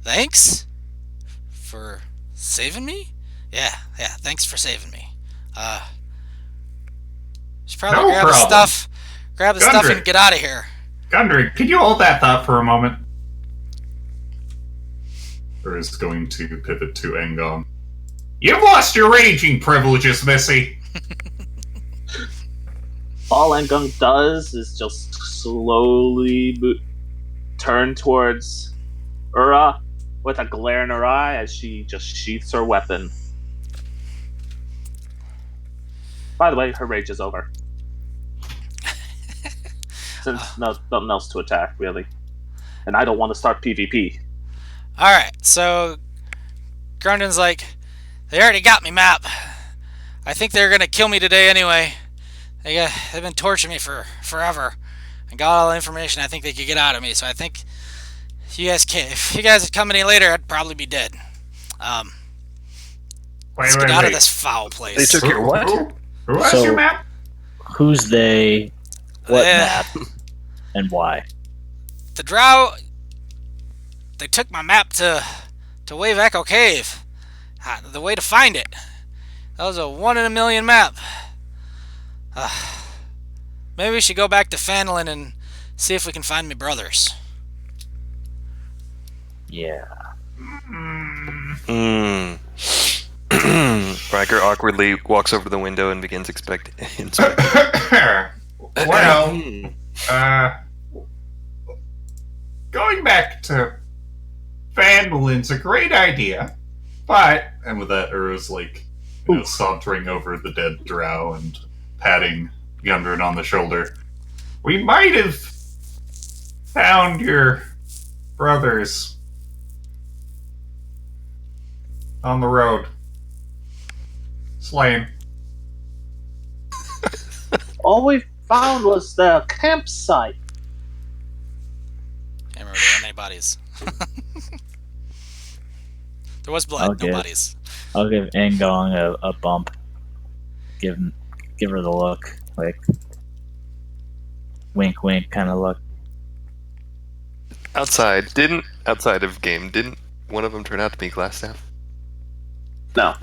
Thanks for saving me. Yeah, thanks for saving me. Should probably No grab problem. grab the stuff and Gundry. get out of here. Gundry, can you hold that thought for a moment? Or is going to pivot to Engong. You've lost your raging privileges, Missy. All Engung does is just slowly turn towards Ura with a glare in her eye as she just sheaths her weapon. By the way, her rage is over. Since nothing else to attack, really. And I don't want to start PvP. Alright, so Grundon's like, they already got me, Map. I think they're gonna kill me today anyway. They've been torturing me for forever. I got all the information I think they could get out of me, so I think if you guys had come any later, I'd probably be dead. Let's get out of this foul place. They took your what? Who has So- your map? Who's they? What Eh. map? And why? The Drow, they took my map to Wave Echo Cave. The way to find it. That was a 1 in a million map. Maybe we should go back to Fanlin and see if we can find me brothers. Yeah. Hmm. Riker awkwardly walks over to the window and begins inspecting. Well, going back to Fanlin's a great idea, but and with that, Ura's like sauntering over the dead drow and patting Gundren on the shoulder. We might have found your brothers on the road, slain. All we found was the campsite. Can't remember there were any bodies. There was blood, Okay. no bodies. I'll give Engong a bump. Give her the look, like wink, wink kind of look. outside of game, didn't one of them turn out to be Glassstaff? No,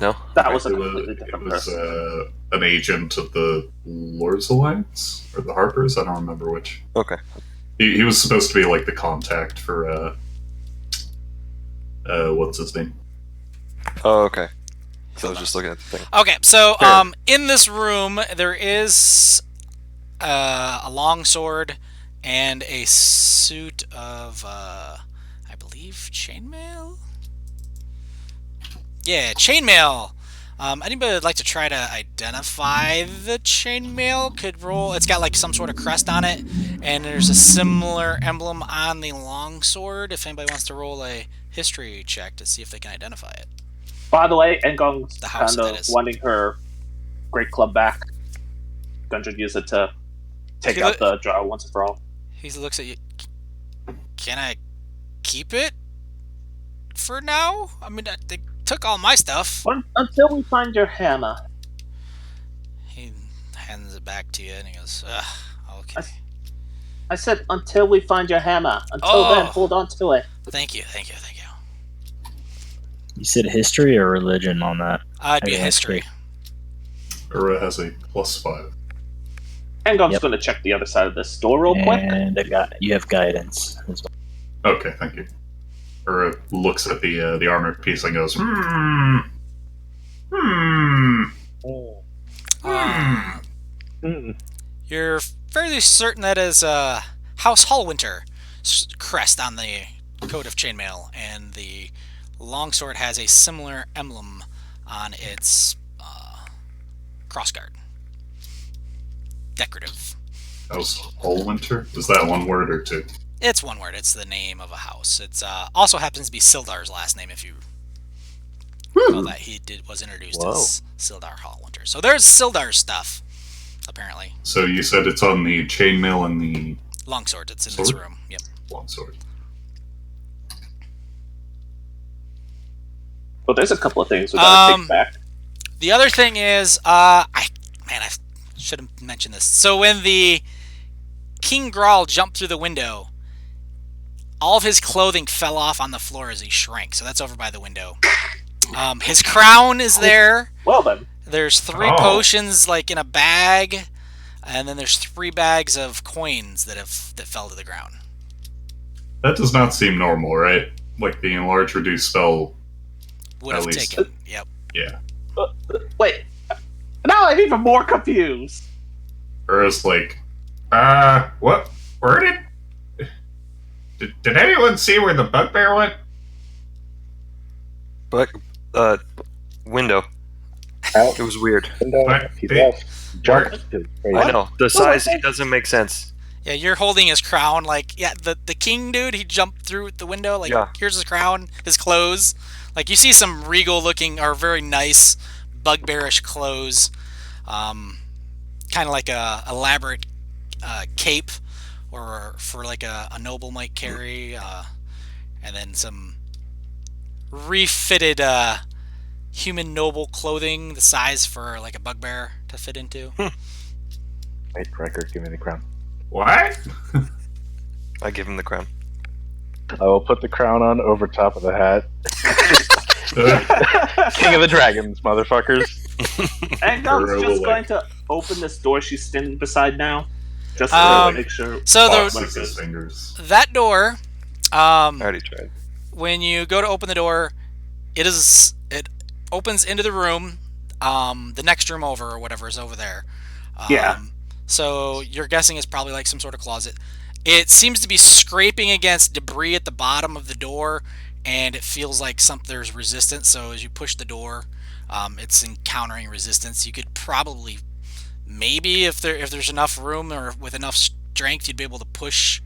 No? that was a It completely it different was person. an agent of the Lord's Alliance or the Harpers. I don't remember which. Okay. He was supposed to be like the contact for what's his name? Oh, okay. So I was just looking at the thing. Okay, so Fair. in this room there is a longsword and a suit of I believe chainmail. Yeah, chainmail. Anybody would like to try to identify the chainmail could roll. It's got like some sort of crest on it, and there's a similar emblem on the longsword. If anybody wants to roll a history check to see if they can identify it. By the way, Engong's The house, kind that of is. wanting her great club back. Gundren use it to take He out lo- the drow once and for all. He looks at you. Can I keep it for now? I mean, they took all my stuff. Until we find your hammer. He hands it back to you, and he goes, "Ugh, okay. I said until we find your hammer. Until Oh. then, hold on to it. Thank you, thank you, thank you." You said history or religion on that? It'd be a Okay, history. Ura has a +5. Engong's Yep. going to check the other side of this door real quick. And you have guidance as well. Okay, thank you. Ura looks at the armor piece and goes, You're fairly certain that is House Hallwinter crest on the coat of chainmail, and the longsword has a similar emblem on its crossguard. Decorative. House Hallwinter? Is that one word or two? It's one word. It's the name of a house. It's also happens to be Sildar's last name. If you know that he was introduced Whoa. as Sildar Hallwinter. So there's Sildar stuff. Apparently, So you said it's on the chainmail and the longsword. It's in this Sword? room. Yep. longsword. But there's a couple of things we gotta take back. The other thing is, I should have mentioned this. So when the King Grawl jumped through the window, all of his clothing fell off on the floor as he shrank. So that's over by the window. His crown is there. Well then, There's 3 Oh. potions like in a bag, and then there's 3 bags of coins that fell to the ground. That does not seem normal, right? Like the enlarge reduce spell. Would At have least. taken. Yep. Yeah. Wait. Now I'm even more confused. Or it's like, what? Where did anyone see where the bugbear went? But window. Out. It was weird. What? He left. Jumped. I know the size. It doesn't make sense. Yeah, you're holding his crown. Like, yeah, the king dude, he jumped through the window. Like, Yeah. here's his crown, his clothes. Like, you see some regal looking or very nice bugbearish clothes. Kind of like a elaborate cape, or for like a noble might carry, and then some refitted human noble clothing, the size for like a bugbear to fit into. Wait, Cracker, give me the crown. What? I give him the crown. I will put the crown on over top of the hat. King of the Dragons, motherfuckers. And Gum's Or just like- going to open this door she's standing beside now. Just to Um, make sure. So Fox the, licks his fingers. that door, I already tried. when you go to open the door, it opens into the room, the next room over or whatever is over there. Yeah. So you're guessing it's probably like some sort of closet. It seems to be scraping against debris at the bottom of the door, and it feels like there's resistance. So as you push the door, it's encountering resistance. You could probably, maybe if there's enough room or with enough strength, you'd be able to push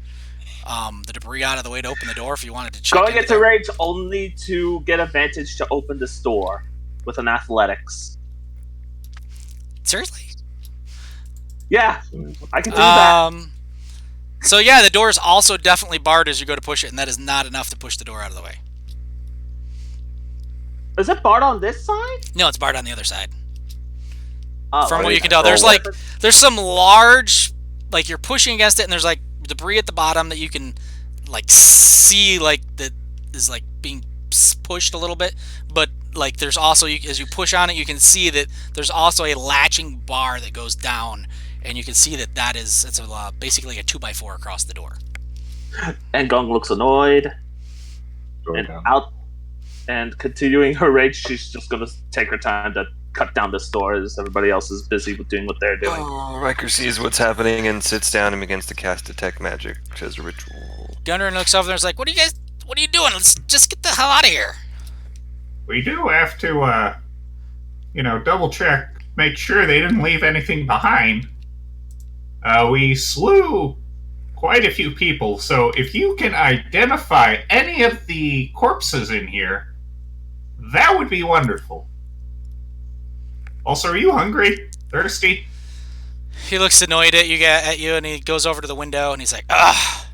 the debris out of the way to open the door if you wanted to check. Going into into there. rage only to get advantage to open this door with an athletics. Seriously? Yeah, I can do that. So yeah, the door is also definitely barred as you go to push it, and that is not enough to push the door out of the way. Is it barred on this side? No, it's barred on the other side. Oh, From what okay. you can tell, there's there's some large, like you're pushing against it, and there's like debris at the bottom that you can like see, like that is like being pushed a little bit. But like there's also, as you push on it, you can see that there's also a latching bar that goes down, and you can see that it's basically a 2x4 across the door. And Gong looks annoyed Door and down. out. And continuing her rage, she's just gonna take her time to cut down this door as everybody else is busy with doing what they're doing. Oh, Riker sees what's happening and sits down and begins to cast Detect Magic as a ritual. Gunner looks over there and is like, what are you doing? Let's just get the hell out of here. We do have to, double check, make sure they didn't leave anything behind. We slew quite a few people, so if you can identify any of the corpses in here, that would be wonderful. Also, are you hungry? Thirsty? He looks annoyed at you, and he goes over to the window, and he's like, ugh.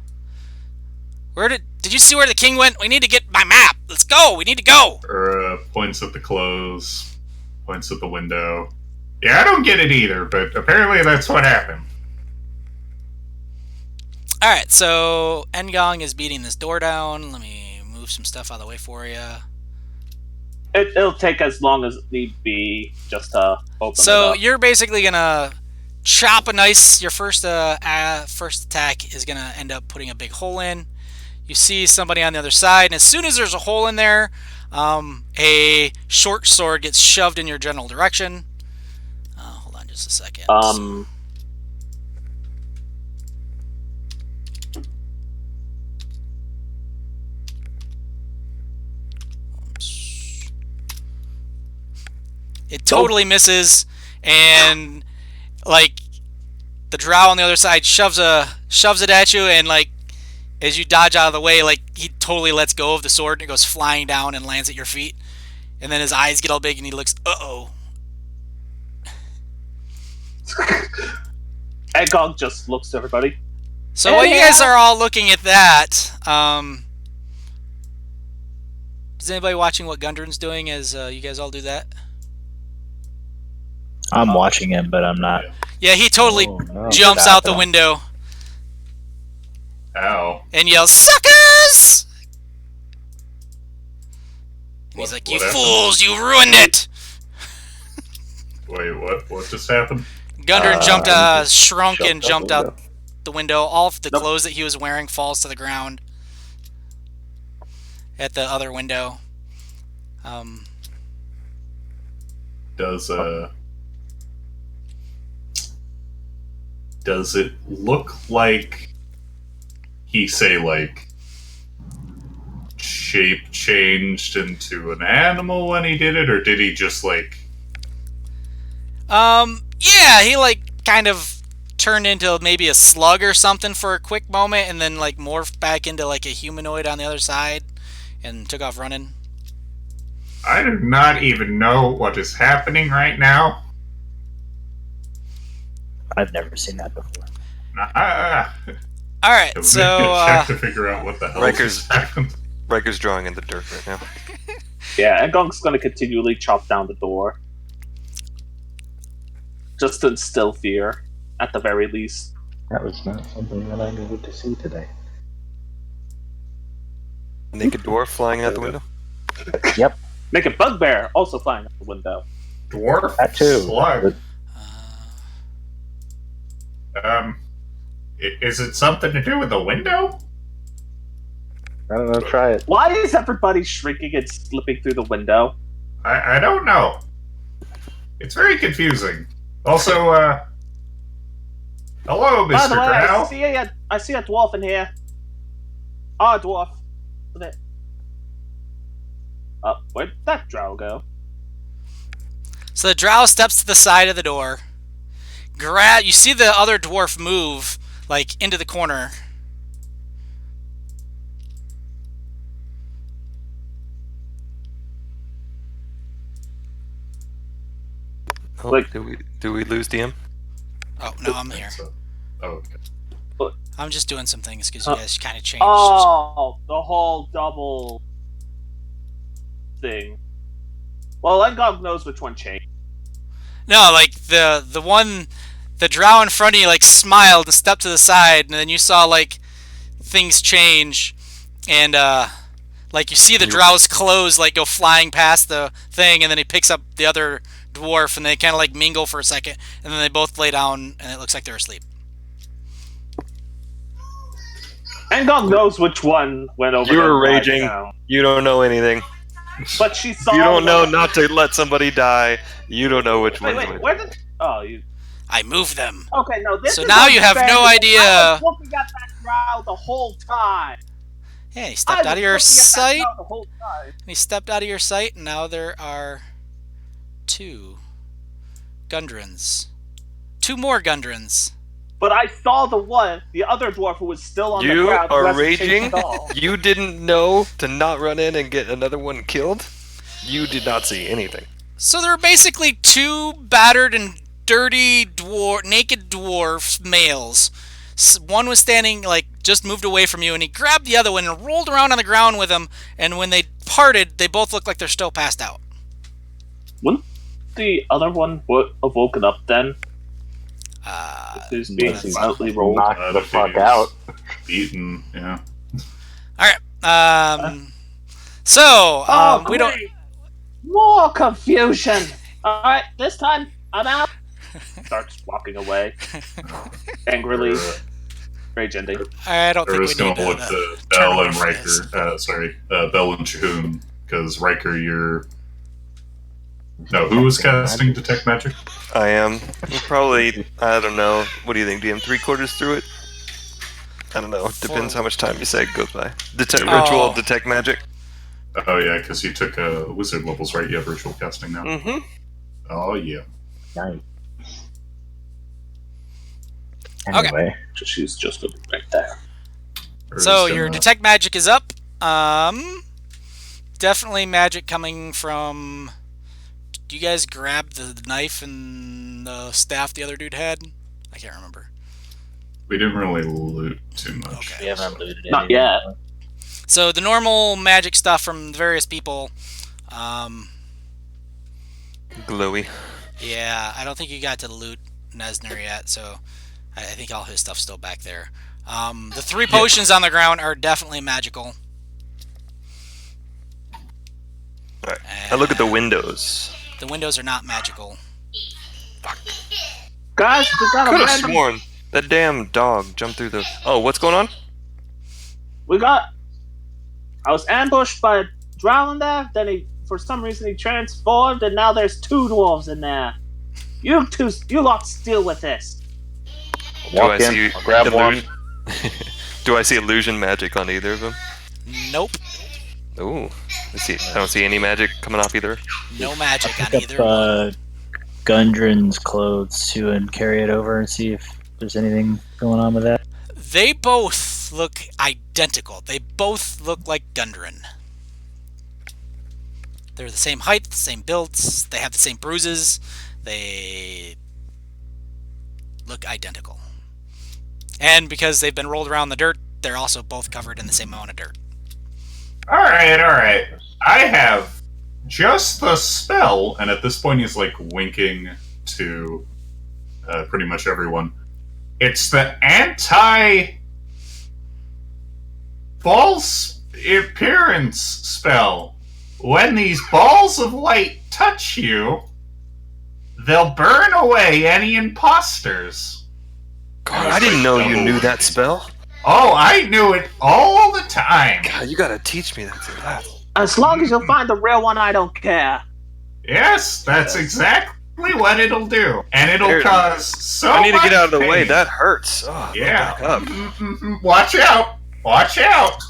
Did you see where the king went? We need to get my map. Let's go. We need to go. Or points at the clothes, points at the window. Yeah, I don't get it either, but apparently that's what happened. All right, so Ngong is beating this door down. Let me move some stuff out of the way for you. It'll take as long as need be just to open So it up. you're basically gonna chop a nice. Your first attack is gonna end up putting a big hole in. You see somebody on the other side, and as soon as there's a hole in there, a short sword gets shoved in your general direction. Hold on just a second. It totally misses, and like the drow on the other side shoves it at you, and like as you dodge out of the way, like he totally lets go of the sword and it goes flying down and lands at your feet. And then his eyes get all big and he looks, uh-oh. And Gong just looks to everybody. So while you guys are all looking at that, is anybody watching what Gundren's doing as you guys all do that? I'm watching him, but I'm not. Yeah, he totally Oh, no. jumps out the window Ow. and yells, "Suckers!" And he's like, "You What happened? fools, you ruined it!" Wait, what? What just happened? Gundren shrunk and jumped jumped out the window. All of the Nope. clothes that he was wearing falls to the ground at the other window. Does it look like he, say, like, shape changed into an animal when he did it, or did he just, like... Yeah, he like kind of turned into maybe a slug or something for a quick moment, and then like morphed back into like a humanoid on the other side, and took off running. I do not even know what is happening right now. I've never seen that before. All right, It would so make a check to figure out what the hell Riker's- just happened. Riker's drawing in the dirt right now. Yeah, and Gong's going to continually chop down the door. Just to instill fear, at the very least. That was not something that I needed to see today. Naked dwarf flying out the window. Yep, Make a bugbear also flying out the window. Dwarf that too. slug. uh, Is it something to do with the window? I don't know, try it. Why is everybody shrinking and slipping through the window? I don't know. It's very confusing. Also, hello, By Mr. the way, Drow. I see a dwarf in here. Ah, dwarf. Isn't it? Where'd that drow go? so the drow steps to the side of the door. You see the other dwarf move like into the corner. Oh, Like- do we lose DM? Oh no, I'm here. Oh, okay. I'm just doing some things because you guys kind of changed. Oh, the whole double thing. Well, Engog knows which one changed. No, like the drow in front of you like smiled and stepped to the side, and then you saw like things change, and like you see the drow's clothes like go flying past the thing, and then he picks up the other dwarf, and they kind of like mingle for a second, and then they both lay down, and it looks like they're asleep. Engog knows which one went over. You were to the raging. down. You don't know anything. But she saw. You don't know the- not to let somebody die. You don't know which Wait, one's wait. which. Where did? Oh, you. I moved them. Okay, no. This So is now you have unfair no because idea- I was looking at that drow the whole time. Yeah, he stepped out of your I was looking at that sight. drow the whole time. He stepped out of your sight, and now there are 2 Gundrens. 2 more Gundrens. But I saw the other dwarf who was still on the You ground. who are hasn't changed raging? at all. You didn't know to not run in and get another one killed? You did not see anything. So there are basically 2 battered and dirty naked dwarf males. One was standing, like, just moved away from you, and he grabbed the other one and rolled around on the ground with him, and when they parted, they both look like they're still passed out. Wouldn't the other one have woken up then? Who's being Unless he's violently rolled? knocked the fuck He's out. Beaten, yeah. Alright, so, we don't... great. More confusion. All right, this time I'm out. Starts walking away angrily, rage ending. I don't We're think just we need gonna look to to turn Bell away and from this. Riker. Bell and Shahoon, because Riker, you're. No, who was casting Detect Magic? I am. Probably, I don't know. What do you think, DM? 3/4 through it? I don't know. Depends how much time you say goes by. Detect Oh. Ritual, Detect Magic. Oh, yeah, because you took wizard levels, right? You have ritual casting now. Mm-hmm. Oh, yeah. Nice. Okay. Anyway, She's just right there. So Or your is, detect magic is up. Definitely magic coming from. Do you guys grab the knife and the staff the other dude had? I can't remember. we didn't really loot too much. Okay. We haven't looted Not anything. yet. So the normal magic stuff from various people. Glowy. Yeah, I don't think you got to loot Nesner yet, so I think all his stuff's still back there. The 3 potions on the ground are definitely magical. Alright. I look at the windows. The windows are not magical. Guys, we got a Could have random... sworn that damn dog jumped through the. Oh, what's going on? I was ambushed by a drow in there, then for some reason he transformed, and now there's 2 dwarves in there. You lots deal with this. Walk in, I'll grab one. Do I see illusion magic on either of them? Nope. Ooh. Let's see. I don't see any magic coming off either. No magic on Pick either. up Gundren's clothes too and carry it over and see if there's anything going on with that. They both look identical. They both look like Gundren. They're the same height, the same builds, they have the same bruises, they look identical. And because they've been rolled around the dirt, they're also both covered in the same amount of dirt. Alright. I have just the spell, and at this point he's like winking to pretty much everyone. It's the anti-false appearance spell. When these balls of light touch you, they'll burn away any imposters. God, I didn't know you knew that spell. Oh, I knew it all the time. God, you gotta teach me that. As long as you find the real one, I don't care. Yes, that's exactly what it'll do. And it'll cause so I need to get out of the much way. pain. That hurts. Oh, Yeah. back up. Watch out. Watch out.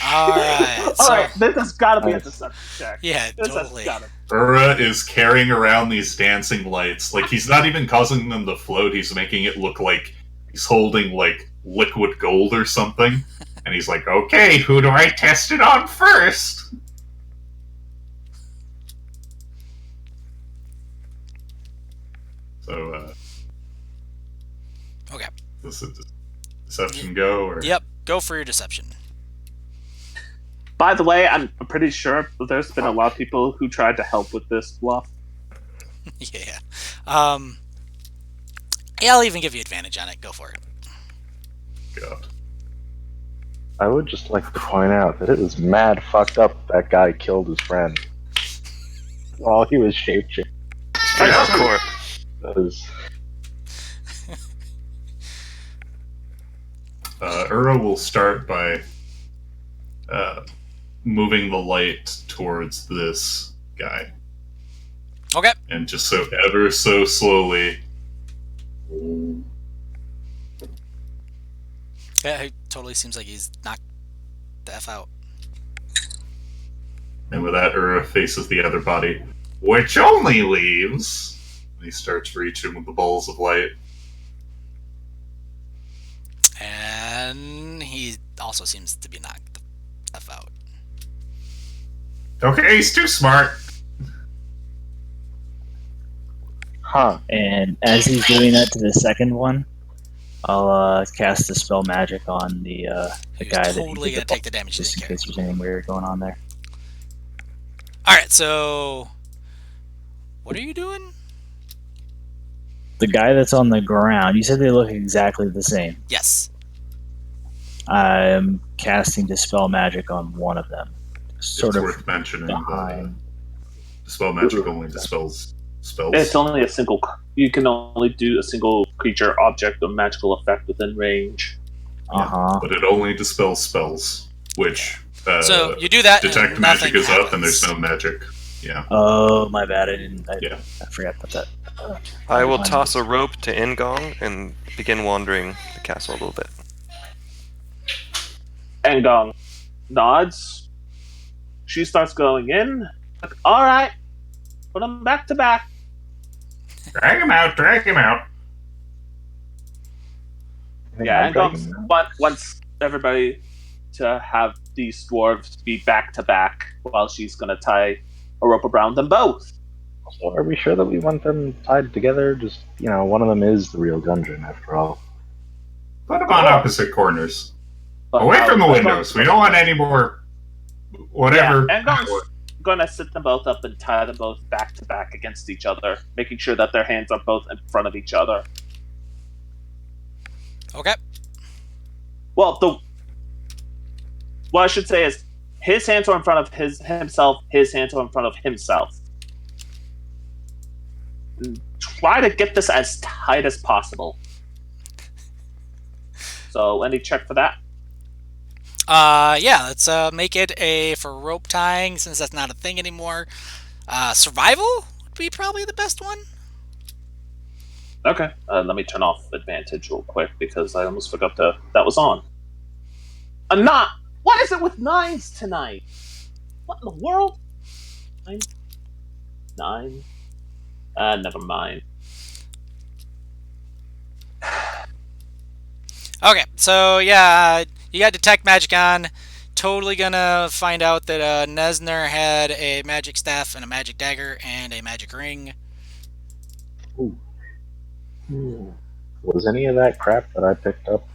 Alright, so... Alright, this has gotta be a deception check. Yeah, This totally. has gotta... Ura is carrying around these dancing lights. Like, he's not even causing them to float, he's making it look like he's holding, like, liquid gold or something. And he's like, okay, who do I test it on first? So, Okay. Does the deception go? Or? Yep, go for your deception. By the way, I'm pretty sure there's been a lot of people who tried to help with this bluff. Yeah. Yeah, I'll even give you advantage on it. Go for it. God. I would just like to point out that it was mad fucked up that guy killed his friend while he was shapeshifting. Yeah, of course. That was... Ura will start by moving the light towards this guy. Okay. And just so ever so slowly. Yeah, it totally seems like he's knocked the F out. And with that, Ura faces the other body, which only leaves. And he starts reaching with the balls of light. And he also seems to be knocked the F out. Okay, he's too smart. Huh. And as he's doing that to the second one, I'll cast a spell magic on the He's guy that totally he gonna take the damage to just the in case character. there's anything weird going on there. Alright, so... What are you doing? The guy that's on the ground, you said they look exactly the same. Yes. I'm casting Dispel Magic on one of them. Sort it's of worth mentioning that behind. Dispel Magic only dispels spells. It's only a single... You can only do a single creature, object, or magical effect within range. Uh-huh. But it only dispels spells, which... So, you do that, Detect and magic nothing is happens. up and there's no magic. Yeah. Oh, my bad. I forgot about that. I will toss a rope to Ngong and begin wandering the castle a little bit. Engong nods. She starts going in. Like, alright, put them back to back. Drag him out, drag him out. Yeah, Engong wants everybody to have these dwarves be back to back while she's gonna tie a rope around them both. So are we sure that we want them tied together? Just, one of them is the real Gundren, after all. Put them on opposite corners. But Away from the Engong's- windows. We don't want any more... Whatever. Yeah, Engong's gonna sit them both up and tie them both back to back against each other, making sure that their hands are both in front of each other. Okay. Well, what I should say is his hands are in front of himself, his hands are in front of himself. try to get this as tight as possible. So, any check for that? Yeah, let's make it a for rope tying since that's not a thing anymore. Survival would be probably the best one. Okay. Let me turn off advantage real quick because I almost forgot that was on. I'm not. What is it with nines tonight? What in the world? Nine. Never mind. Okay, so yeah, you got detect magic on. Totally gonna find out that Nesner had a magic staff and a magic dagger and a magic ring. Ooh. Was any of that crap that I picked up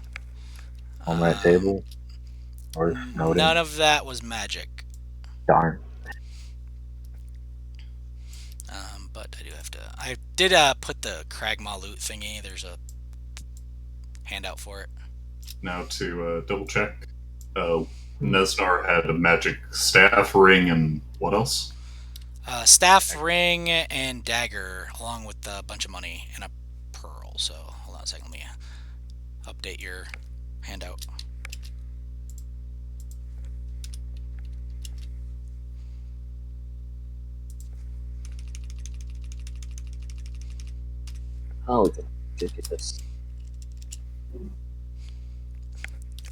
on that table worth noting? None of that was magic. Darn. But I do have to. I did put the Kragmaw loot thingy. There's a handout for it. Now to double check, Nesnar had a magic staff, ring, and what else? Staff, ring, and dagger, along with a bunch of money and a pearl. So hold on a second. Let me update your handout. Oh, we can get this.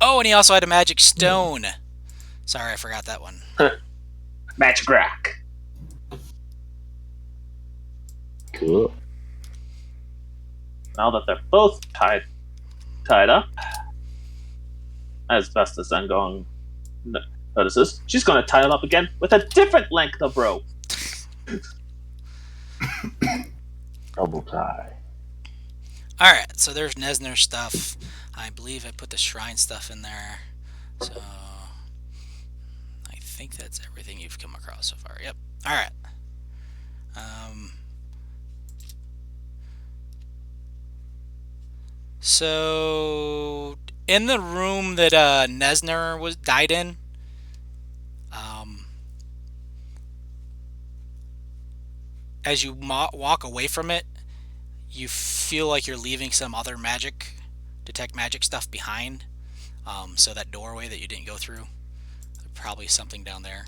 Oh, and he also had a magic stone. Sorry, I forgot that one. Magic rack. Cool. Now that they're both tied up, as best as Zengong notices, she's going to tie it up again with a different length of rope. Double tie. Alright, so there's Nesner stuff. I believe I put the shrine stuff in there. So I think that's everything you've come across so far. Yep. Alright. So in the room that Nesner died in, as you walk away from it, you feel like you're leaving some other detect magic stuff behind. So that doorway that you didn't go through, probably something down there.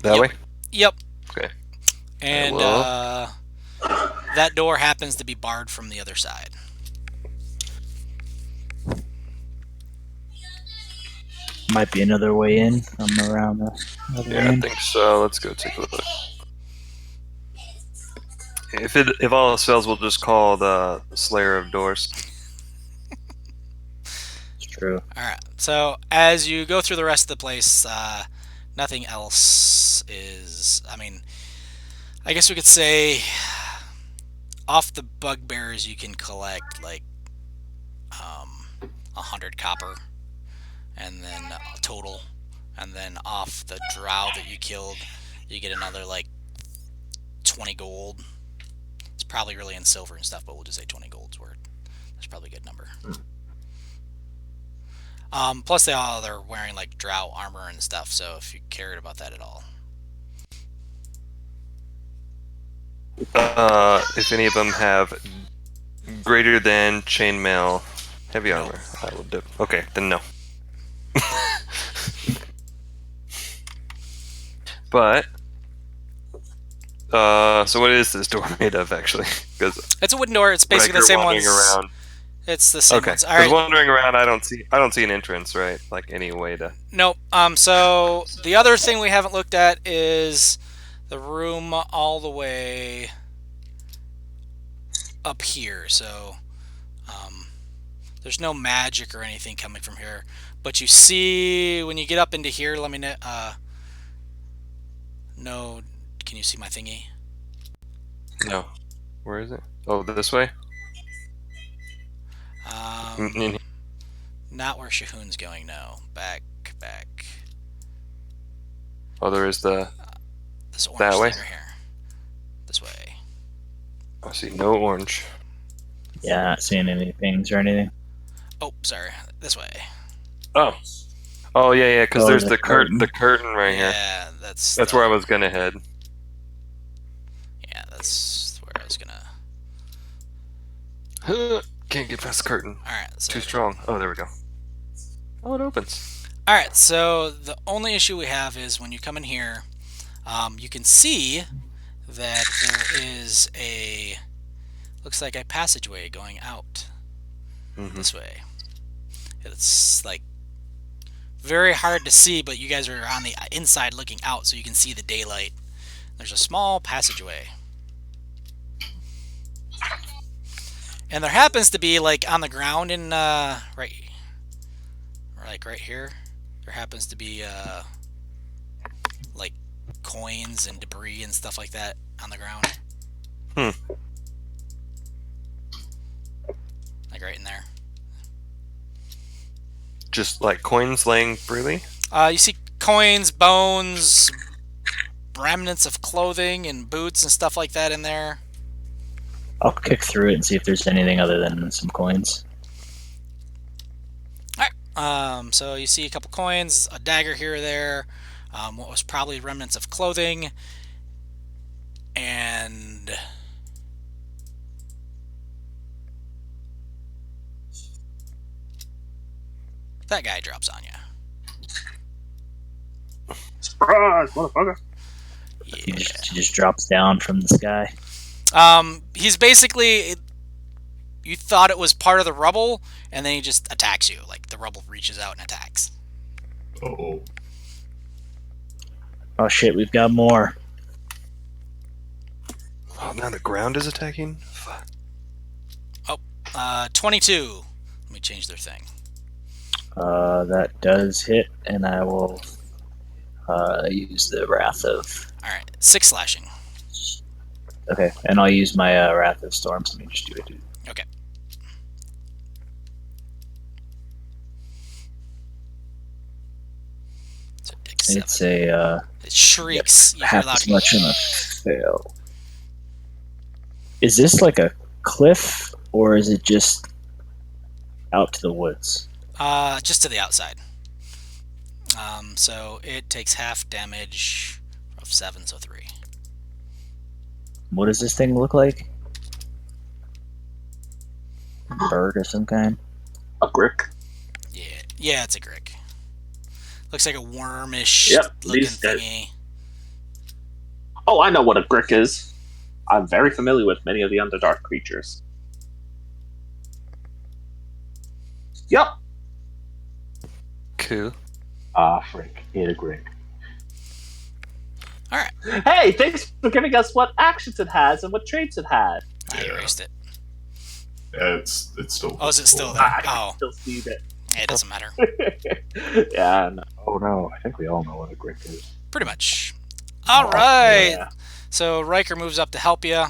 That way? Yep. Okay. And that door happens to be barred from the other side. Might be another way in from around the other Yeah, end. I think so. Let's go take a look. If all else fails, we'll just call the Slayer of Doors. It's true. Alright, so as you go through the rest of the place, nothing else is... I mean, I guess we could say off the bugbears you can collect like 100 copper, and then total, and then off the drow that you killed you get another like 20 gold. It's probably really in silver and stuff, but we'll just say 20 gold's worth. That's probably a good number. Plus they're wearing like drow armor and stuff, so if you cared about that at all. If any of them have greater than chainmail heavy armor, I will dip. Okay, then no. But so what is this door made of actually? Because it's a wooden door. It's basically the same ones. Around. It's the same okay. ones. All right. Wandering around, I don't see an entrance, right? Like any way to. Nope. So the other thing we haven't looked at is the room all the way up here. So there's no magic or anything coming from here, but you see when you get up into here. Let me know. No, can you see my thingy? No. Where is it? Oh, this way. Not where Shahoon's going. No, back. Oh, there is the. This orange that way. thing right here. This way. I see no orange. Yeah, not seeing any pings or anything. Oh, sorry. This way. Oh. Oh yeah, because Oh, there's the the curtain right here. Yeah, that's That's where I was gonna head. Can't get past the curtain. All right, so Too strong. Oh, there we go. Oh, it opens. All right, so the only issue we have is when you come in here, you can see that there is looks like a passageway going out this way. It's like very hard to see, but you guys are on the inside looking out, so you can see the daylight. There's a small passageway. And there happens to be, like, on the ground in, right here, there happens to be, like, coins and debris and stuff like that on the ground. Like, right in there. Just, like, coins laying freely? You see coins, bones, remnants of clothing and boots and stuff like that in there. I'll kick through it and see if there's anything other than some coins. Alright, so you see a couple coins, a dagger here or there, what was probably remnants of clothing, and that guy drops on you. Surprise, motherfucker! Yeah. He just drops down from the sky. He's basically, you thought it was part of the rubble, and then he just attacks you. Like, the rubble reaches out and attacks. Uh-oh. Oh shit, we've got more. Oh, now the ground is attacking? Fuck. 22. Let me change their thing. That does hit, and I will use the Wrath of... Alright, 6 slashing. Okay, and I'll use my Wrath of Storms. Let me just do it. Okay. So it takes 7. It's a It shrieks. You hear half loud as much on a fail. Is this like a cliff, or is it just out to the woods? Just to the outside. So it takes half damage of 7, so 3. What does this thing look like? Bird of some kind? A grick. Yeah, it's a grick. Looks like a wormish looking these guys- thingy. Oh, I know what a grick is. I'm very familiar with many of the Underdark creatures. Yup. Cool. Ah, frick. Hate a grick. Alright, Hey, thanks for giving us what actions it has and what traits it has. I erased it. It's still. Oh, is it still there? I can Oh, still see that. it doesn't matter. Yeah, no. Oh no, I think we all know what a grick is. Pretty much. Alright, Yeah. so Riker moves up to help you.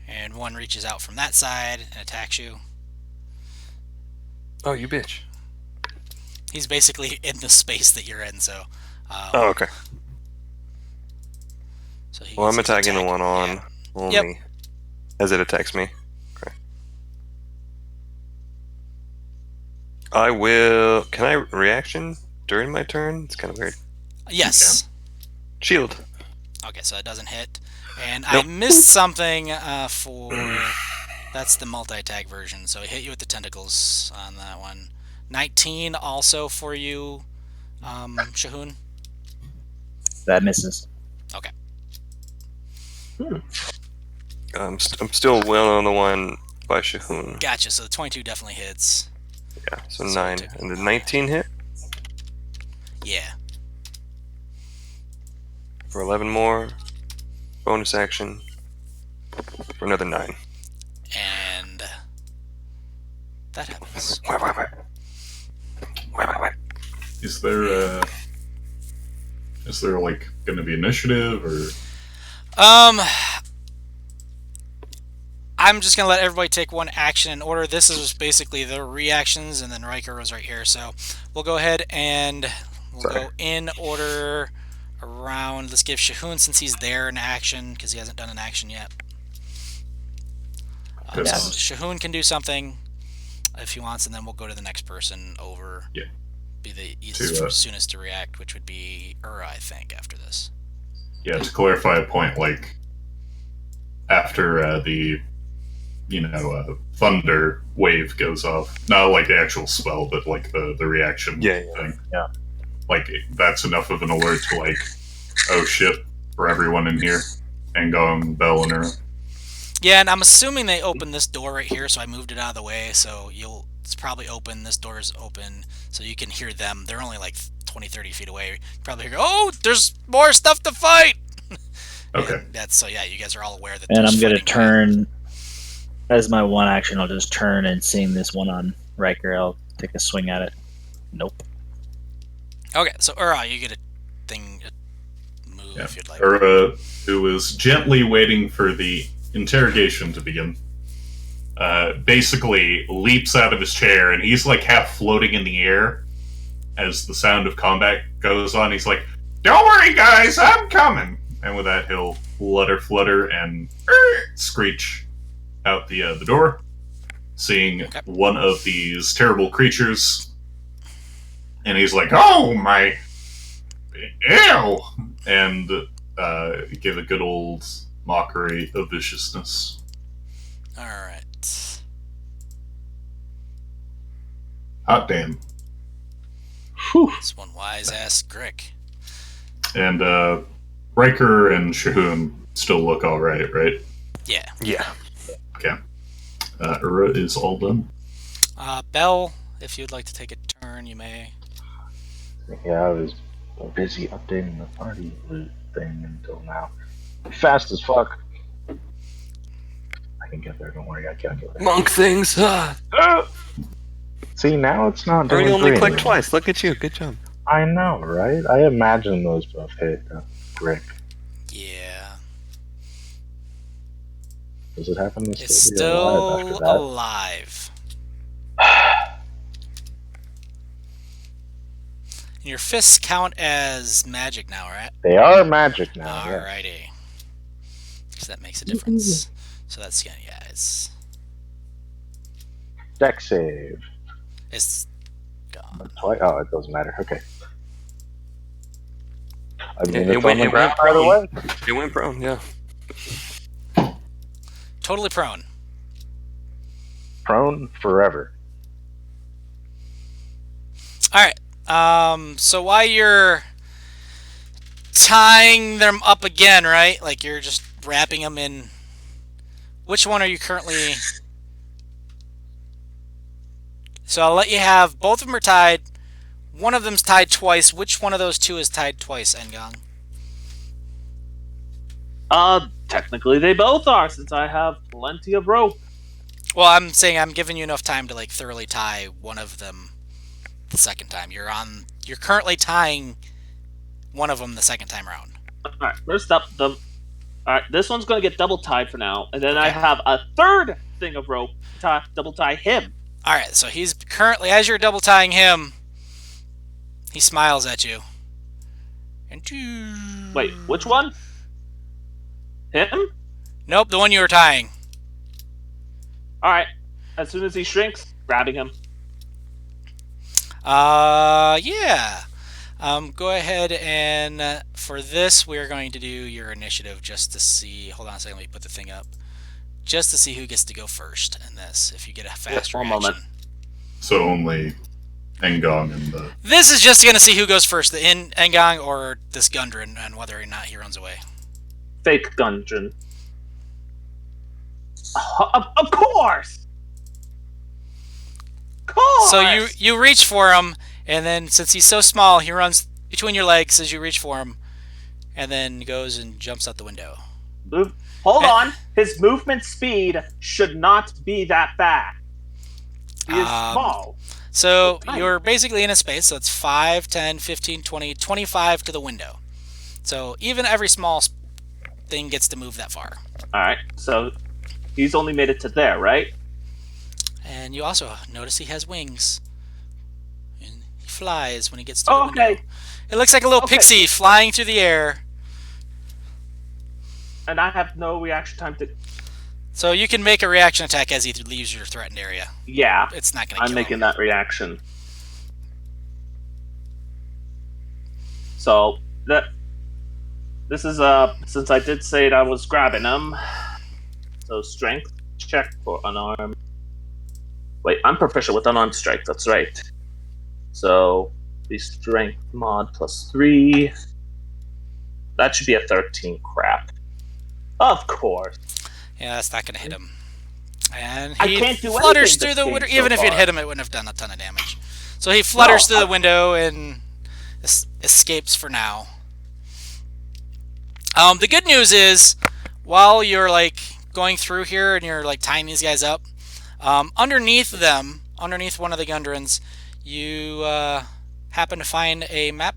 And one reaches out from that side and attacks you. Oh, you bitch. He's basically in the space that you're in, so... Oh, okay. So he Well, I'm gets his attacking the attack. one on Yeah. only Yep. as it attacks me. Okay. I will. Can I reaction during my turn? It's kind of weird. Yes. Shield. Okay, so it doesn't hit. And Nope. I missed something for... That's the multi-attack version, so I hit you with the tentacles on that one. 19 also for you, Shahun. That misses. Okay. I'm still well on the one by Shahun. Gotcha, so the 22 definitely hits. Yeah, so So 9. take And the 19 hit Yeah. for 11 more. Bonus action for another 9. And that happens. Wait. Is there like going to be initiative or? I'm just gonna let everybody take one action in order. This is basically the reactions, and then Riker was right here. So we'll go ahead and we'll go in order around. Let's give Shahun, since he's there, an action because he hasn't done an action yet. So Shahun can do something if he wants, and then we'll go to the next person over. Yeah. Be the To, soonest to react, which would be Ura, I think, after this. Yeah, to clarify a point, like after the thunder wave goes off, not like the actual spell, but like the reaction thing. Yeah. Like that's enough of an alert to like, oh shit, for everyone in here, and going bell and her. Yeah, and I'm assuming they opened this door right here, so I moved it out of the way. So it's probably open. This door is open, so you can hear them. They're only like 20, 30 feet away. You probably hear, oh, there's more stuff to fight. Okay. And so yeah, you guys are all aware that. And there's I'm gonna fighting turn as my one action. I'll just turn and seeing this one on Riker, I'll take a swing at it. Nope. Okay, so Ura, you get a thing, a move if you'd like. Ura, who is gently waiting for the interrogation to begin, basically leaps out of his chair, and he's like half floating in the air as the sound of combat goes on. He's like, "Don't worry, guys, I'm coming." And with that, he'll flutter, and screech out the door, seeing one of these terrible creatures. And he's like, "Oh my, ew!" and give a good old mockery of viciousness. All right. Hot damn. This one wise ass Grick. And Riker and Shahoon still look all right, right? Yeah. Yeah. Okay. Ura is all done. Bell, if you'd like to take a turn, you may. Yeah, I was busy updating the party loot thing until now. Fast as fuck. I can get there, don't worry, I calculated. Monk things. See, now it's not Or doing you only green. clicked twice. Look at you. Good job. I know, right? I imagine those both hit Rick. Yeah. Does it happen to It's still be alive still after that? alive. And your fists count as magic now, right? They are magic now. Yeah. Alrighty. So that makes a difference. So that's gonna, yeah, Deck save. it's gone. Oh, it doesn't matter. Okay. I mean, It it's went- on the it ground, went by the way. It went prone. Yeah. Totally prone. Prone forever. Alright. So while you're tying them up again, right? Like you're just wrapping them in. Which one are you currently? So I'll let you have both of them are tied. One of them's tied twice. Which one of those two is tied twice, Engong? Technically they both are, since I have plenty of rope. Well, I'm saying I'm giving you enough time to like thoroughly tie one of them the second time. You're currently tying one of them the second time around. Alright, first up, alright, this one's gonna get double tied for now, and then I have a third thing of rope to double tie him. Alright, so he's currently, as you're double tying him, he smiles at you. And Wait, which one? Him? Nope, the one you were tying. Alright, as soon as he shrinks, grabbing him. Yeah. Go ahead and for this, we're going to do your initiative just to see. Hold on a second, let me put the thing up. Just to see who gets to go first in this. If you get a fast one reaction. moment. So only Engong and the... This is just going to see who goes first, the Engong or this Gundren, and whether or not he runs away. Fake Gundren. Of course! So you reach for him, and then since he's so small, he runs between your legs as you reach for him, and then goes and jumps out the window. Hold on. His movement speed should not be that bad. He is small. So you're basically in a space, so it's 5, 10, 15, 20, 25 to the window. So even every small thing gets to move that far. Alright, so he's only made it to there, right? And you also notice he has wings. And he flies when he gets to the window. It looks like a little pixie flying through the air. And I have no reaction time to... So you can make a reaction attack as he leaves your threatened area. Yeah. It's not going to kill I'm making him. that reaction. So, This is since I did say it, I was grabbing him. So strength check for unarmed. Wait, I'm proficient with unarmed strike. That's right. So the strength mod +3. That should be a 13. Crap. Of course. Yeah, that's not gonna hit him. And I he can't do flutters anything through this the game window. so Even if you'd far. hit him, it wouldn't have done a ton of damage. So he flutters through the I- window and escapes for now. The good news is, while you're like going through here and you're like tying these guys up, underneath them, underneath one of the Gundrins, you happen to find a map,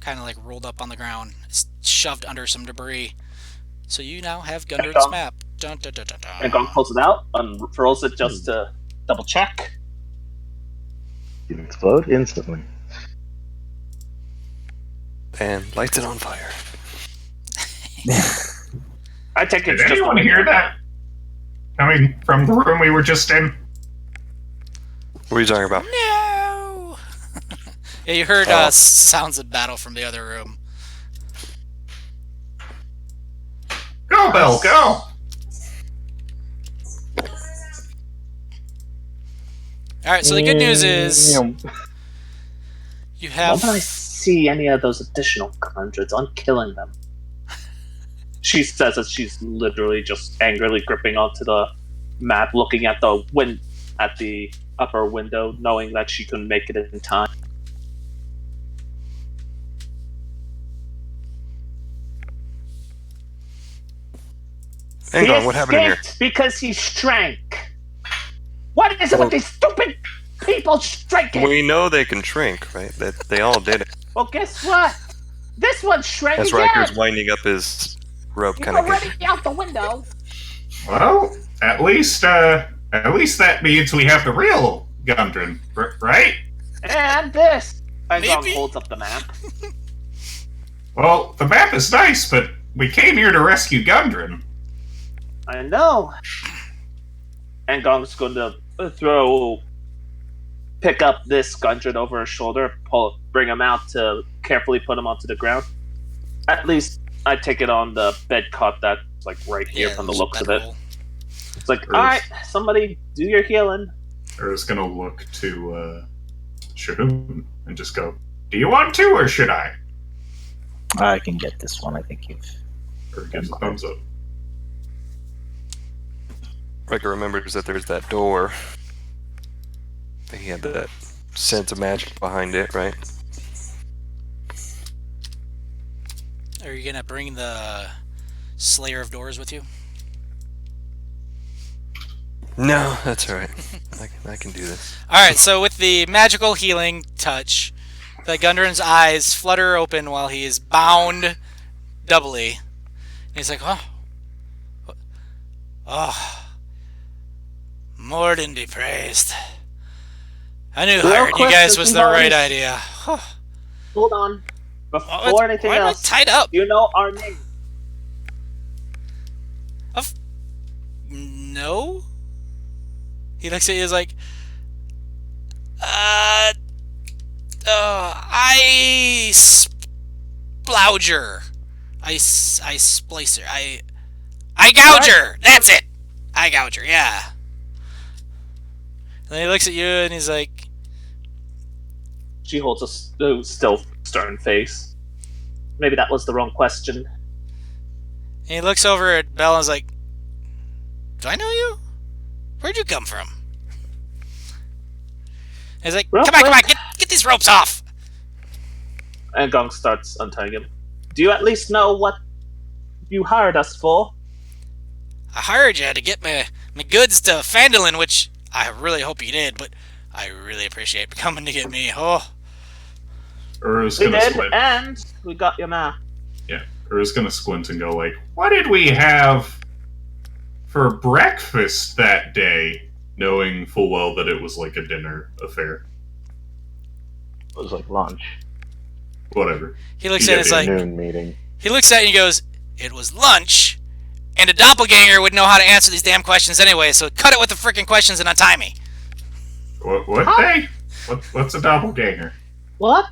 kind of like rolled up on the ground, it's shoved under some debris. So you now have Gundren's map. Dun, dun, dun, dun, dun. And Gong pulls it out, unfurls it just to double check. You explode instantly. And lights it on fire. I take it. Did anyone hear that? Coming from the room we were just in? What are you talking about? No! Yeah, you heard Oh. sounds of battle from the other room. Go, Bill, go! Alright, so the good news is you have... When I see any of those additional hundreds, I'm killing them. She says that she's literally just angrily gripping onto the map, looking at the upper window, knowing that she couldn't make it in time. Hang on, what happened in here? escaped because he shrank. What is it with these stupid people shrinking? We know they can shrink, right? That they all did it. Well, guess what? This one shrank That's again. Riker's winding up his rope, He's kind of. already out the window. Well, at least that means we have the real Gundren, right? And this. And Gong Maybe. holds up the map. Well, the map is nice, but we came here to rescue Gundren. I know. And Gong's going to pick up this Gundren over his shoulder, bring him out to carefully put him onto the ground. At least I take it on the bed cot that's like right here from the there's looks of it. bedroll. It's like, alright, somebody do your healing. I was gonna look to shoot him and just go, do you want to, or should I? I can get this one. I think you've. Or gives a thumbs up. Riker remembers that there's that door. He had that sense of magic behind it, right? Are you gonna bring the Slayer of Doors with you? No, that's alright. I can do this. Alright, so with the magical healing touch, the Gundren's eyes flutter open while he is bound doubly. And he's like, oh. Oh. Morden be praised. I knew Real hiring you quick, guys since was we've the right already- idea. Hold on. Oh, Before anything why am I else, tied up? you know our name. No? He looks at you, he's like, I splouger. I splicer. I gouger. That's it. I gouger, yeah. And then he looks at you and he's like, She holds a still stern face. Maybe that was the wrong question. and he looks over at Bell and is like, do I know you? Where'd you come from? And he's like, Real come on, quick. get these ropes off. And Gong starts untying him. Do you at least know what you hired us for? I hired you to get my goods to Fandolin, which I really hope you did, but I really appreciate coming to get me. Oh, Uru's We gonna did, squint. and we got your map. Yeah, Uru's gonna squint and go like, what did we have for breakfast that day? Knowing full well that it was like a dinner affair. It was like lunch. Whatever. he looks You at it, it's get like, Noon meeting. he looks at it and he goes, it was lunch, and a doppelganger would know how to answer these damn questions anyway, so cut it with the freaking questions and untie me. What Huh? day? What's a doppelganger? What?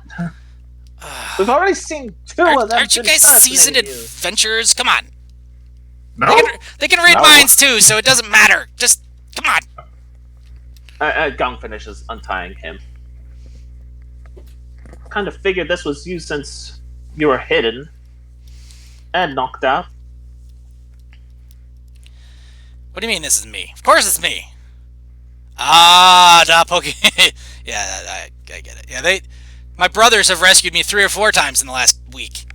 We've already seen two of them. Aren't you guys seasoned adventurers? Come on. No? They can read No. minds too, so it doesn't matter. Just come on. Gong finishes untying him. Kind of figured this was you since you were hidden and knocked out. What do you mean this is me? Of course it's me. Ah, not poking. Yeah, I get it. Yeah, my brothers have rescued me 3 or 4 times in the last week,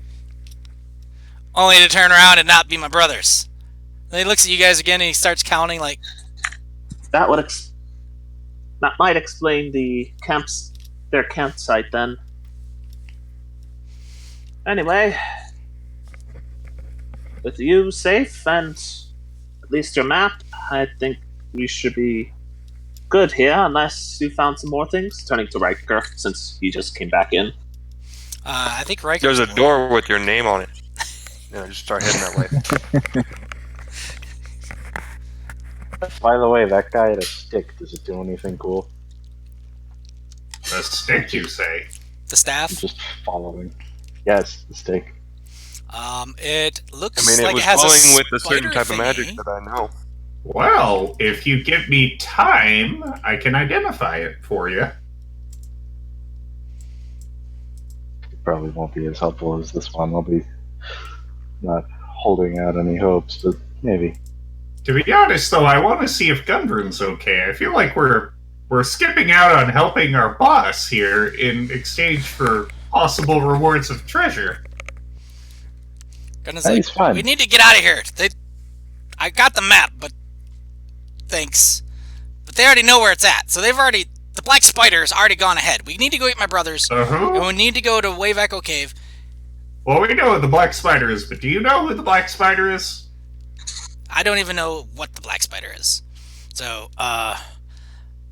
only to turn around and not be my brothers. Then he looks at you guys again and he starts counting like, That might explain their campsite then. Anyway, with you safe and at least your map, I think we should be good here, unless you found some more things. Turning to Riker, since he just came back in. I think Riker. There's a door with your name on it. Just start heading that way. By the way, that guy had a stick. Does it do anything cool? The stick, you say? The staff. I'm just following. Yes, the stick. It looks I mean, like it was it has glowing a with a certain type of thingy. magic that I know. Well, if you give me time, I can identify it for you. It probably won't be as helpful as this one. I'll be not holding out any hopes, but maybe. To be honest, though, I want to see if Gundren's okay. I feel like we're skipping out on helping our boss here in exchange for possible rewards of treasure. Goodness, He's fine. we need to get out of here. I got the map, but thanks. But they already know where it's at, so the Black Spider's already gone ahead. We need to go get my brothers, and we need to go to Wave Echo Cave. Well, we know who the Black Spider is, but do you know who the Black Spider is? I don't even know what the Black Spider is. So, all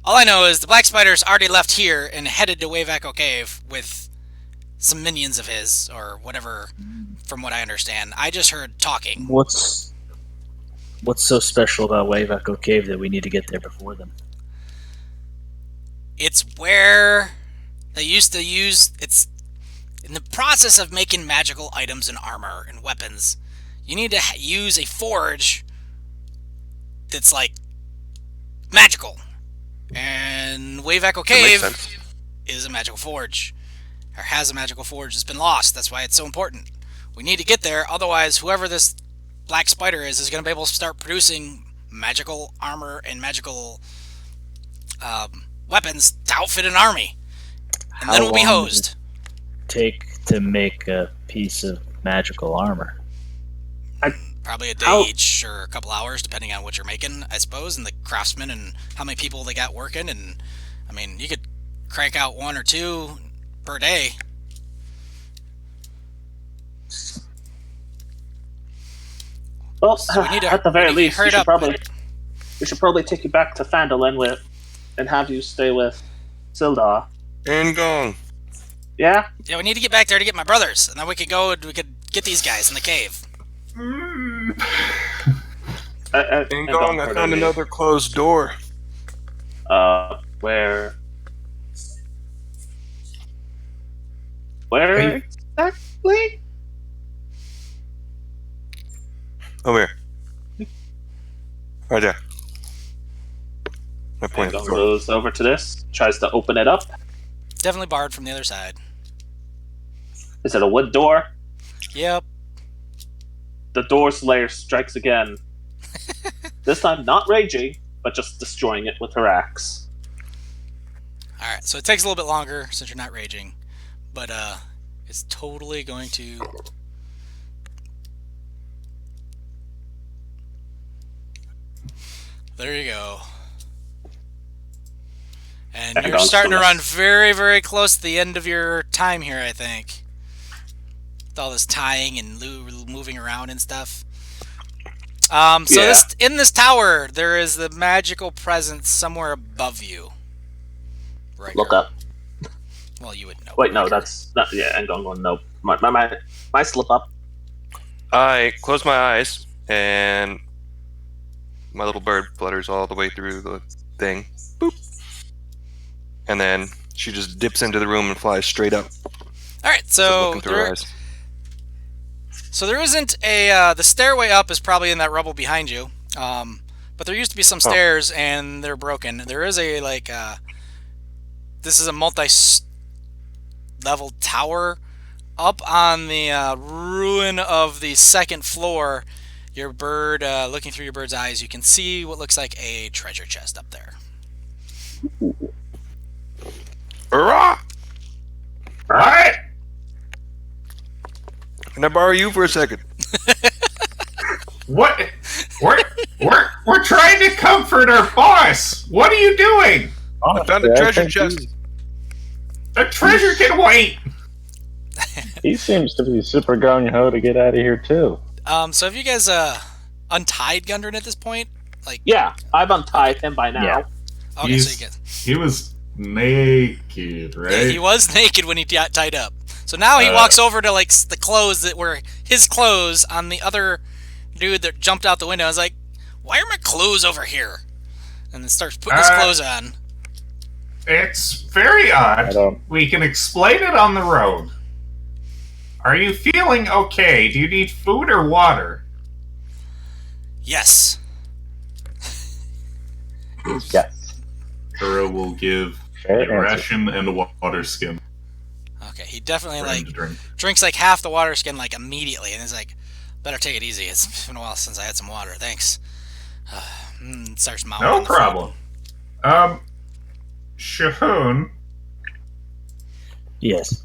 I know is the Black Spider's already left here and headed to Wave Echo Cave with some minions of his, or whatever, from what I understand. I just heard talking. What's so special about Wave Echo Cave that we need to get there before them? It's where they used to use... It's in the process of making magical items and armor and weapons. You need to use a forge that's like magical, and Wave Echo Cave is a magical forge, or has a magical forge that's been lost. That's why it's so important. We need to get there, otherwise whoever this Black Spider is going to be able to start producing magical armor and magical weapons to outfit an army, and then we'll be hosed. Take to make a piece of magical armor? Probably a day each, or a couple hours, depending on what you're making, I suppose, and the craftsmen and how many people they got working. And I mean, you could crank out 1 or 2 per day. Well, So we need to, at the very we need to least, hurry we up. should probably take you back to Phandalin and have you stay with Sildar. And gone. Yeah? Yeah, we need to get back there to get my brothers, and then we could go and we could get these guys in the cave. And gone, I found another closed door. Where Hey. exactly? Over here. Right there. I point at the door. Goes over to this, tries to open it up. Definitely barred from the other side. Is it a wood door? Yep. The door slayer strikes again. This time not raging, but just destroying it with her axe. Alright, so it takes a little bit longer since you're not raging, but it's totally going to... There you go. And And you're on starting to to run very, very close to the end of your time here, I think. With all this tying and moving around and stuff. So Yeah. in this tower, there is the magical presence somewhere above you. Right. Look up. Well, you would know. Wait, no, that's not. Yeah, and going no. My slip up. I close my eyes, and my little bird flutters all the way through the thing. Boop. And then she just dips into the room and flies straight up. All right, Just so looking through her eyes. there isn't a the stairway up is probably in that rubble behind you. But there used to be some stairs and they're broken. There is a this is a multi-level tower up on the ruin of the second floor. Your bird, looking through your bird's eyes, you can see what looks like a treasure chest up there. Hurrah! Alright! Can I borrow you for a second? What? We're trying to comfort our boss! What are you doing? I found a treasure chest. The treasure can wait! He seems to be super gung-ho to get out of here, too. So have you guys untied Gundren at this point? Like, Yeah, I've untied him by now. Yeah. okay, so you get. He was naked, right? Yeah, he was naked when he got tied up. So now he walks over to like the clothes that were his clothes on the other dude that jumped out the window. I was like, "Why are my clothes over here?" And then starts putting his clothes on. It's very odd. We can explain it on the road. Are you feeling okay? Do you need food or water? Yes. Yes. Kuro will give Fair a answer. ration and a water skin Okay, he definitely for him to drink. drinks like half the water skin like immediately, and he's like, "Better take it easy. It's been a while since I had some water. Thanks." Starts mounting. No problem. Shahun, Yes.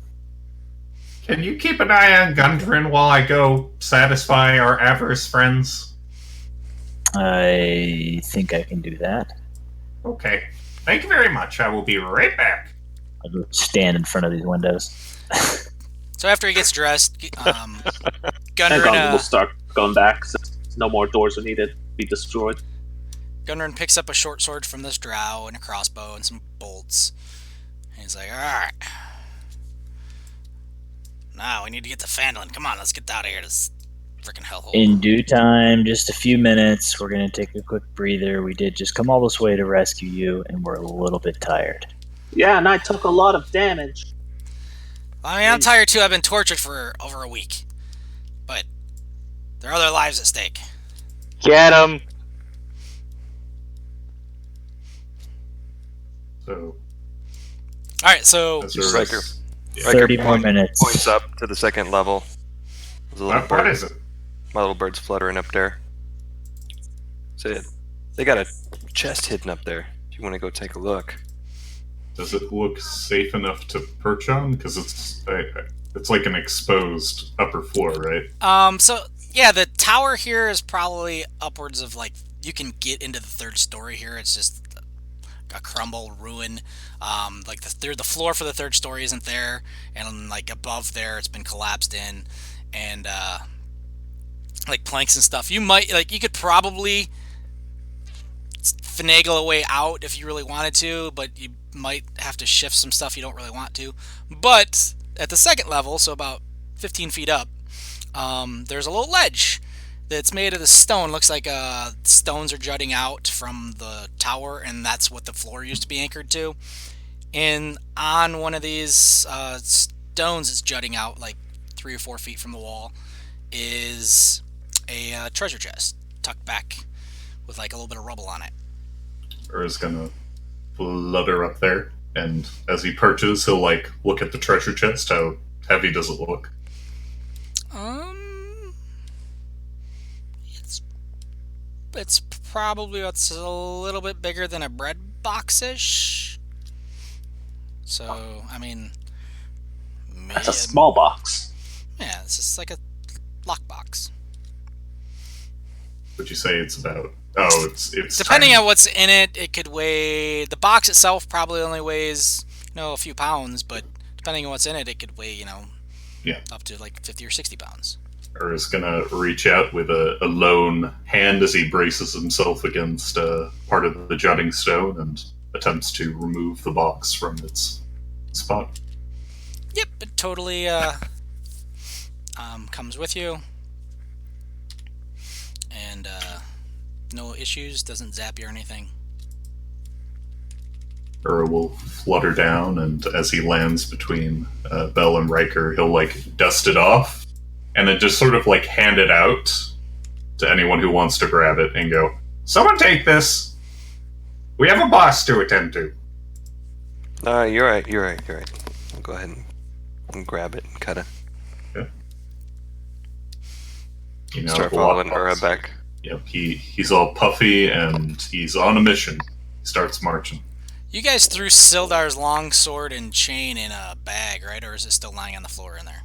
can you keep an eye on Gundren while I go satisfy our avarice friends? I think I can do that. Okay. Thank you very much. I will be right back. I'll go stand in front of these windows. So after he gets dressed, And Gundren will start going back since no more doors are needed to be destroyed. Gundren picks up a short sword from this drow and a crossbow and some bolts. And he's like, "Alright. Now we need to get to Fandolin. Come on, let's get out of here. This freaking hellhole." In due time, just a few minutes, we're going to take a quick breather. We did just come all this way to rescue you, and we're a little bit tired. Yeah, and I took a lot of damage. I mean, I'm tired too. I've been tortured for over a week. But there are other lives at stake. Get him! So, Alright, so as Just a like rest- Riker 30 more minutes. points up to the second level. There's a little What bird. is it? My little bird's fluttering up there. So they got a chest hidden up there. If you want to go take a look. Does it look safe enough to perch on? Because it's like an exposed upper floor, right? So yeah, the tower here is probably upwards of like you can get into the third story here. It's just a crumble ruin. Like the floor for the third story isn't there, and like above there, it's been collapsed in, and like planks and stuff. You could probably finagle a way out if you really wanted to, but you might have to shift some stuff you don't really want to. But at the second level, so about 15 feet up, there's a little ledge that's made of the stone. Looks like stones are jutting out from the tower, and that's what the floor used to be anchored to. And on one of these stones that's jutting out like 3 or 4 feet from the wall is a treasure chest tucked back with like a little bit of rubble on it. Or is gonna flutter up there, and as he perches, he'll like look at the treasure chest. How heavy does it look? It's probably it's a little bit bigger than a bread box-ish. So, I mean, That's a small box. Yeah, it's just like a lockbox. Would you say it's about? Oh, it's depending tiny. on what's in it. It could weigh, the box itself probably only weighs a few pounds, but depending on what's in it, it could weigh up to like 50 or 60 pounds. Or is gonna reach out with a lone hand as he braces himself against part of the jutting stone and attempts to remove the box from its spot. Yep, it totally comes with you, and no issues. Doesn't zap you or anything. Ura will flutter down, and as he lands between Bell and Riker, he'll like dust it off, and then just sort of like hand it out to anyone who wants to grab it, and go, "Someone take this. We have a boss to attend to." You're right. I'll go ahead and grab it and cut it. Yeah. You know, Start the following lockbox. Ura back. Yep, he's all puffy and he's on a mission. He starts marching. You guys threw Sildar's long sword and chain in a bag, right? Or is it still lying on the floor in there?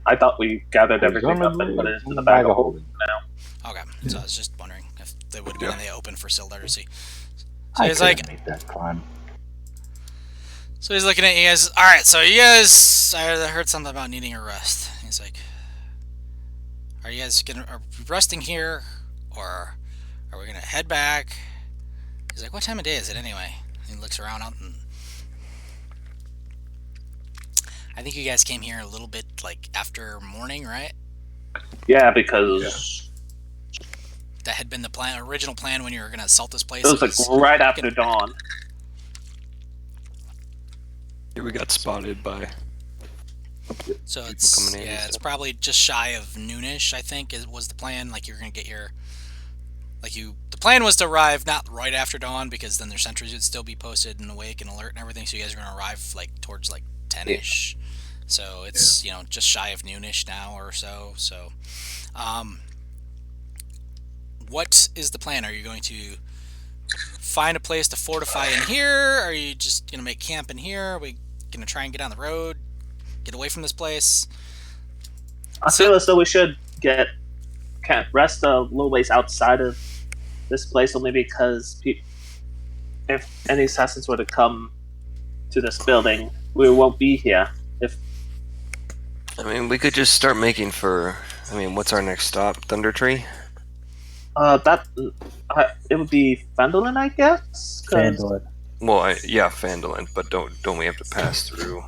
I thought we gathered everything up and put it into the bag of holding now. Okay, so I was just wondering if they would have been in the open for Sildar to see. I he's couldn't like- make that climb. So he's looking at you guys. All right, so you guys, I heard something about needing a rest. He's like, are you guys are we resting here, or are we gonna head back? He's like, what time of day is it anyway? And he looks around out, and I think you guys came here a little bit like after morning, right? Yeah, because That had been the plan, original plan when you were gonna assault this place. it was like right after dawn. Here we got spotted by. So people it's coming in and yeah, it's stuff. probably just shy of noonish. I think was the plan. Like you're gonna get your, the plan was to arrive not right after dawn because then their sentries would still be posted and awake and alert and everything. So you guys are gonna arrive like towards like 10ish. So it's just shy of noonish now or so. So, what is the plan? Are you going to find a place to fortify in here? Are you just gonna make camp in here? Are we gonna try and get on the road? Get away from this place? I feel as though we should can't rest a little ways outside of this place, only because if any assassins were to come to this building, we won't be here. I mean, we could just start making for. I mean, what's our next stop? Thunder Tree? It would be Fandolin, I guess. 'Cause Fandolin. Well, yeah, Fandolin, but don't we have to pass through?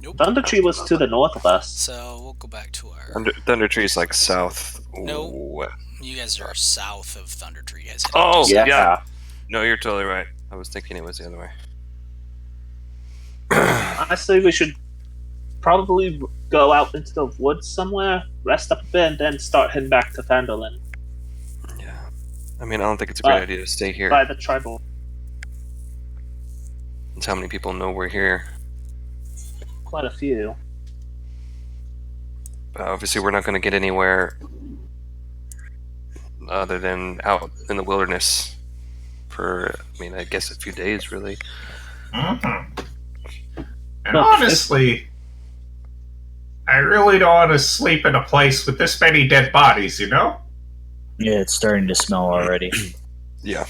Nope. Thunder Tree was to the north of us. So we'll go back to our. Thunder Tree is like south. No. What? You guys are south of Thunder Tree. You guys. Oh, Yeah. yeah. No, you're totally right. I was thinking it was the other way. Honestly, we should probably go out into the woods somewhere, rest up a bit, and then start heading back to Fandolin Yeah. I mean, I don't think it's a great idea to stay here. by the tribal. That's how many people know we're here. Quite a few. Obviously, we're not going to get anywhere other than out in the wilderness for, I mean, I guess a few days, really. Mm-hmm. And honestly, I really don't want to sleep in a place with this many dead bodies, you know? Yeah, it's starting to smell already. Yeah.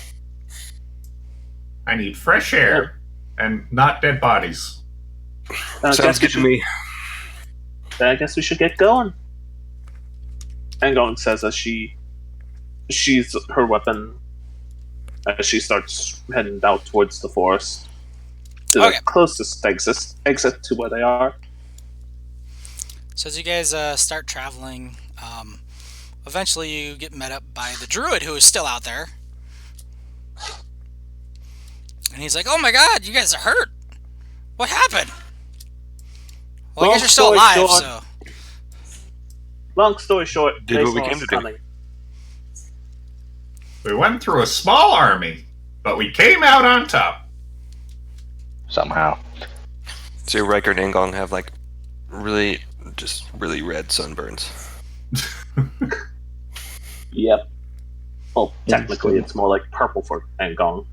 I need fresh air and not dead bodies. Sounds good to me. Then I guess we should get going. Angon says as she's her weapon as she starts heading out towards the forest to Okay. the closest exit to where they are. So as you guys start traveling, eventually you get met up by the druid who is still out there, and he's like, "Oh my God, you guys are hurt. What happened?" Well, I guess you're still Long alive, story so. Long story short, Did they what we saw came us to do. coming. We went through a small army, but we came out on top. Somehow. So Riker and Ingong have like really red sunburns. Yep. Well, technically, Instant. it's more like purple for Angon.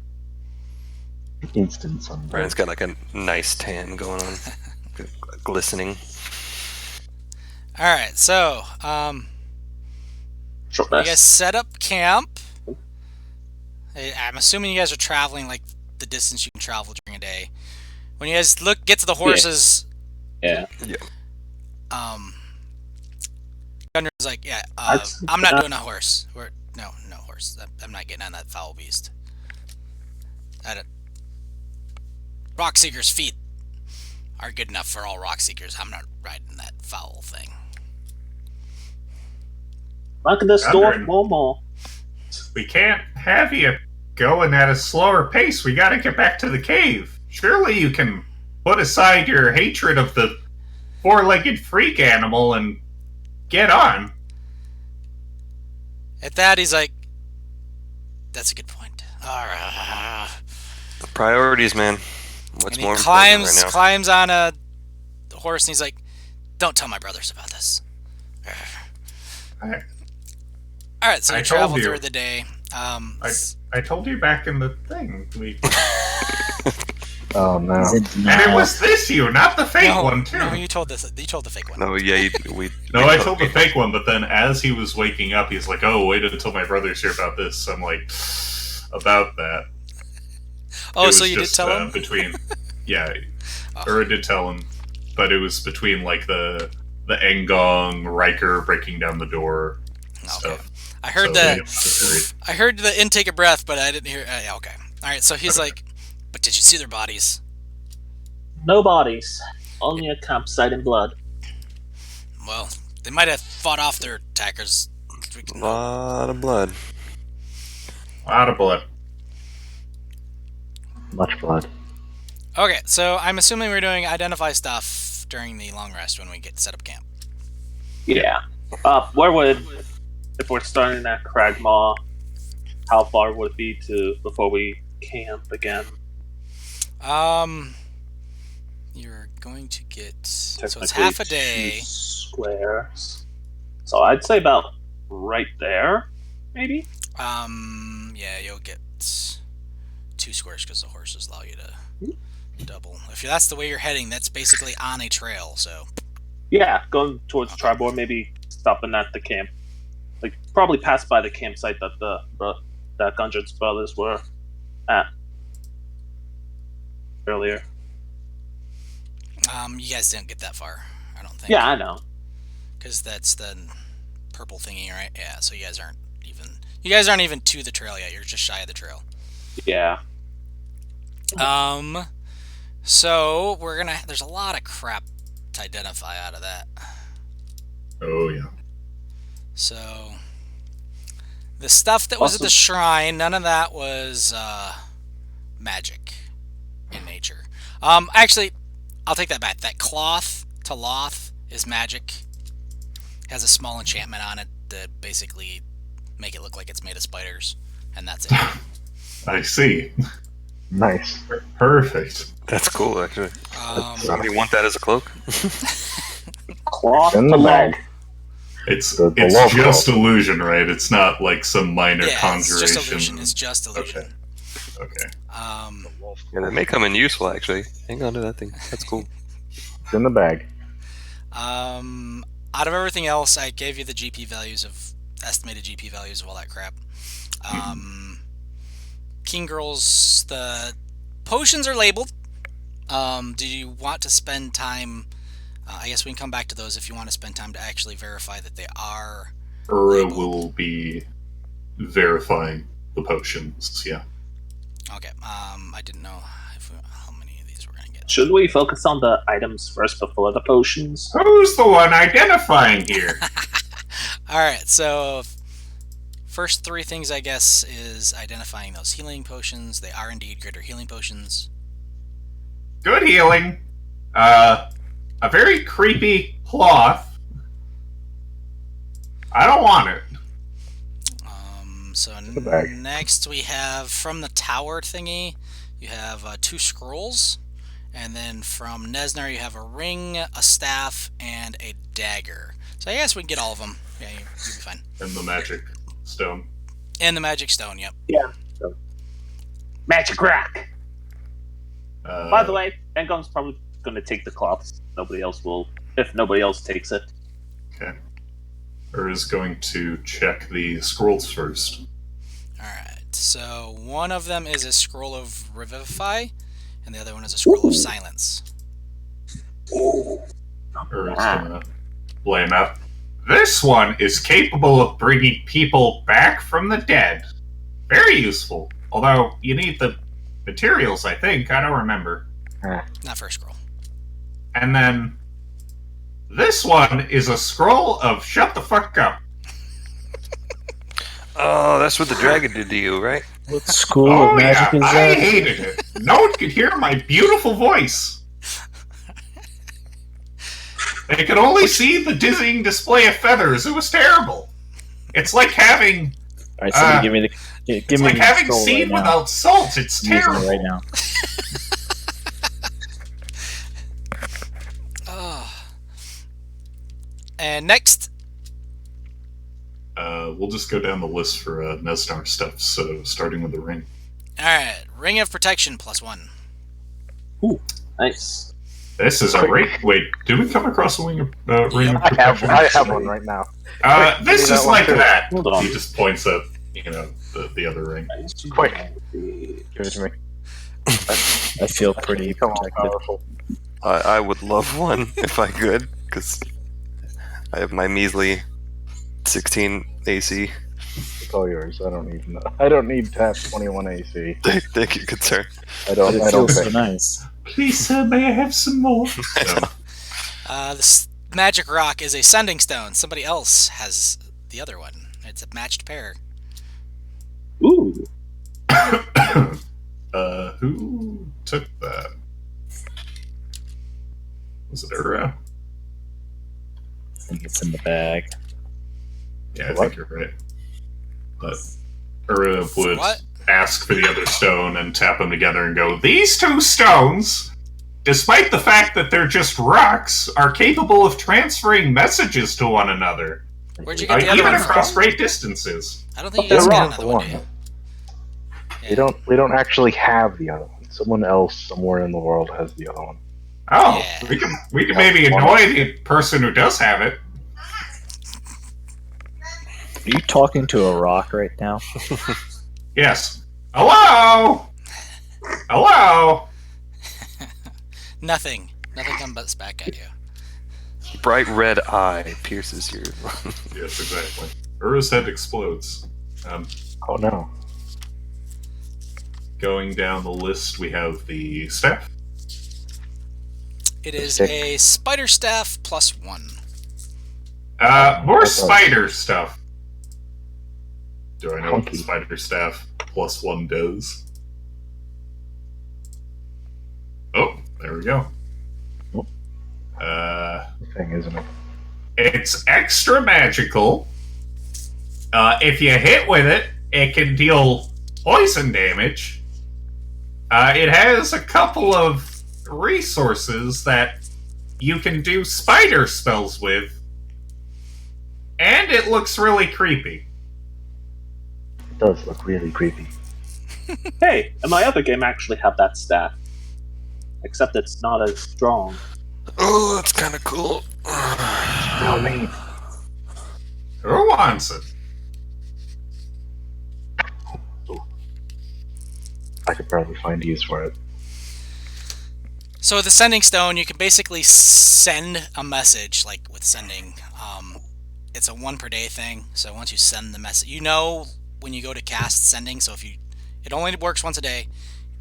Instant sunburn. Brandon's got like a nice tan going on, glistening. All right, so Short you guys rest. set up camp. I'm assuming you guys are traveling like the distance you can travel during a day. When you guys get to the horses, Yeah. Gunner's like, "Yeah, I'd- I'm not doing a horse. No horse. I'm not getting on that foul beast. Rockseeker's feet are good enough for all Rockseekers. I'm not riding that foul thing." Look at this door, Gunner. Momo. We can't have you going at a slower pace. We gotta get back to the cave. Surely you can put aside your hatred of the four-legged freak animal and get on. At that, he's like, "That's a good point." All right. The priorities, man. What's And more he important right now? climbs on a horse, and he's like, "Don't tell my brothers about this." All right, so I you told travel you. through the day. I told you back in the thing. Oh no. And it was this you, not the fake one, too. No, you told this. You told the fake one. No, yeah, I told the fake one, but then as he was waking up, he's like, "Oh, wait until my brothers hear about this." I'm like, about that. Oh, It so was you did just, tell him? between, yeah, or I did tell him, but it was between like the Engong Riker breaking down the door stuff. I heard I heard the intake of breath, but I didn't hear. Yeah, okay. All right. So he's like, "But did you see their bodies?" No bodies. Only a campsite and blood. Well, they might have fought off their attackers. A lot of blood. A lot of blood. Much blood. Okay, so I'm assuming we're doing identify stuff during the long rest when we get set up camp. Yeah. Where would, if we're starting at Cragmaw, how far would it be to before we camp again? You're going to get so it's Technically half a day. 2 squares. So I'd say about right there, maybe. Yeah, you'll get 2 squares because the horses allow you to double. If that's the way you're heading, that's basically on a trail. So Yeah, going towards Tribor, maybe stopping at the camp. Like probably pass by the campsite that that Gundren's brothers were at earlier. you guys didn't get that far, I don't think. Yeah, I know. Because that's the purple thingy, right? Yeah. So you guys aren't even to the trail yet. You're just shy of the trail. Yeah. So there's a lot of crap to identify out of that. Oh yeah. So the stuff that was at the shrine, none of that was magic in nature. Actually, I'll take that back. That cloth to Loth is magic. Has a small enchantment on it to basically make it look like it's made of spiders, and that's it. I see. Nice. Perfect. That's cool, actually. Somebody want that as a cloak? Cloth In the bag. It's The just illusion, right? It's not like some minor conjuration. It's just illusion. It's just illusion. Okay. Yeah, that may come in useful, actually. Hang on to that thing. That's cool. It's in the bag. Out of everything else, I gave you the estimated GP values of all that crap. King Girls, the potions are labeled. Do you want to spend time? I guess we can come back to those if you want to spend time to actually verify that they are. Ura will be verifying the potions. Yeah. Okay. I didn't know how many of these we're gonna get. Should we focus on the items first before the potions? Who's the one identifying here? All right. So first 3 things, I guess, is identifying those healing potions. They are indeed greater healing potions. Good healing. A very creepy cloth. I don't want it. So bag. next we have from the tower thingy, you have 2 scrolls, and then from Nesnar you have a ring, a staff, and a dagger. So I guess we can get all of them. Yeah, you'll be fine. And the magic stone. And the magic stone, yep. Yeah. So. Magic rock. By the way, Engong's probably going to take the cloths. Nobody else will. If nobody else takes it. Okay. Or is going to check the scrolls first. Alright, so one of them is a scroll of Revivify, and the other one is a scroll of Silence. Or is gonna lay him out. This one is capable of bringing people back from the dead. Very useful. Although, you need the materials, I think. I don't remember. Not for a scroll. And then this one is a scroll of shut the fuck up. Oh, that's what the dragon did to you, right? What school Oh of magic yeah, is I that? hated it. No one could hear my beautiful voice. They could only see the dizzying display of feathers. It was terrible. It's like having All right, somebody give me it's like the having scroll seed right now. without salt. It's I'm using terrible. it right now. Oh. And next, We'll just go down the list for Nesnar stuff. So starting with the ring. all right, Ring of Protection +1. Ooh, nice. This is a ring. Wait, did we come across a ring of I protection? have one right now. This Give me is that one like too. that. Hold on. He just points at the other ring. Quick. Give it to me. I feel pretty Come on, protected. powerful. I would love one if I could, because I have my measly 16 AC. It's all yours. I don't need to have 21 AC. Thank you, good sir. I don't. But it I don't feels so think. nice. Please, sir, may I have some more? No. This magic rock is a sending stone. Somebody else has the other one. It's a matched pair. Ooh. Who took that? Was it Ura? I think it's in the bag. Yeah, I think you're right. But Ura would What? ask for the other stone and tap them together and go, "These two stones, despite the fact that they're just rocks, are capable of transferring messages to one another, Where'd you get the other even one across from? great distances." I don't think you They're guys got wrong another for one, one. do you? We don't actually have the other one. Someone else somewhere in the world has the other one. Oh, Yeah. we can maybe annoy the person who does have it. Are you talking to a rock right now? Yes. Hello. Hello. Nothing. Nothing comes back at you. Bright red eye pierces your. Yes, exactly. Ura's head explodes. Oh no. Going down the list, we have the staff. It is Stick. a spider staff +1. More That's spider stuff. Do I know what the Hunky. spider staff +1 does? Oh, there we go. Oh. Thing, isn't it? It's extra magical. If you hit with it, it can deal poison damage. It has a couple of resources that you can do spider spells with. And it looks really creepy. It does look really creepy. Hey, and my other game actually had that staff. Except it's not as strong. Oh, that's kind of cool. Oh man. Who wants it? I could probably find use for it. So with the sending stone, you can basically send a message, like with sending. It's a 1 per day thing. So once you send the message, you know when you go to cast sending. So it only works once a day,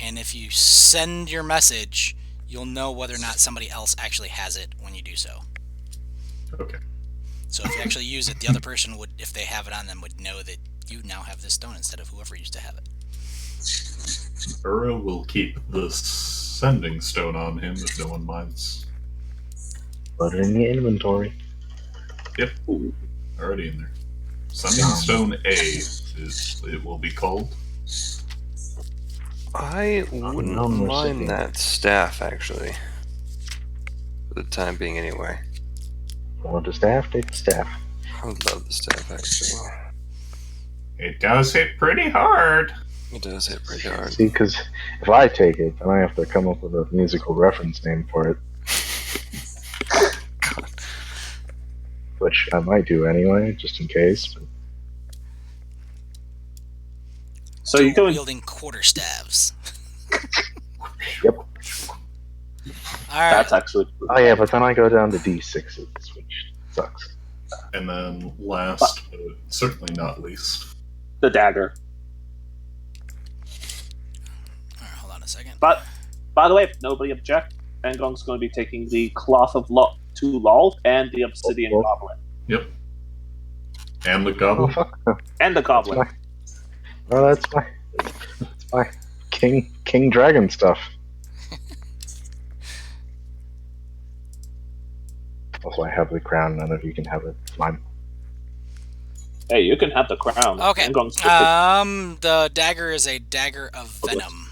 and if you send your message, you'll know whether or not somebody else actually has it when you do so. Okay. So if you actually use it, the other person would, if they have it on them, would know that you now have this stone instead of whoever used to have it. Ura will keep the sending stone on him if no one minds. Put it in your inventory. Yep. Already in there. Sending stone A is it will be called. I wouldn't Unknown mind recipient. that staff, actually. For the time being, anyway. Want the staff? Take the staff. I would love the staff, actually. It does hit pretty hard. It does hit pretty hard. See, because if I take it, then I have to come up with a musical reference name for it. Which I might do anyway, just in case. But So you're going. wielding quarterstaffs. Yep. All right. That's actually. oh yeah, but then I go down to D6s, which sucks. And then last, but certainly not least, The dagger. All right, hold on a second. But, by the way, if nobody objects, Engong's going to be taking the Cloth of to Lol and the Obsidian Oh. Goblet. and the Oh goblet. fuck! And the Goblet. Oh, that's my. Why? King Dragon stuff. Also, I have the crown. None of you can have it. It's mine. Hey, you can have the crown. Okay. Angong's just a- The dagger is a dagger of venom,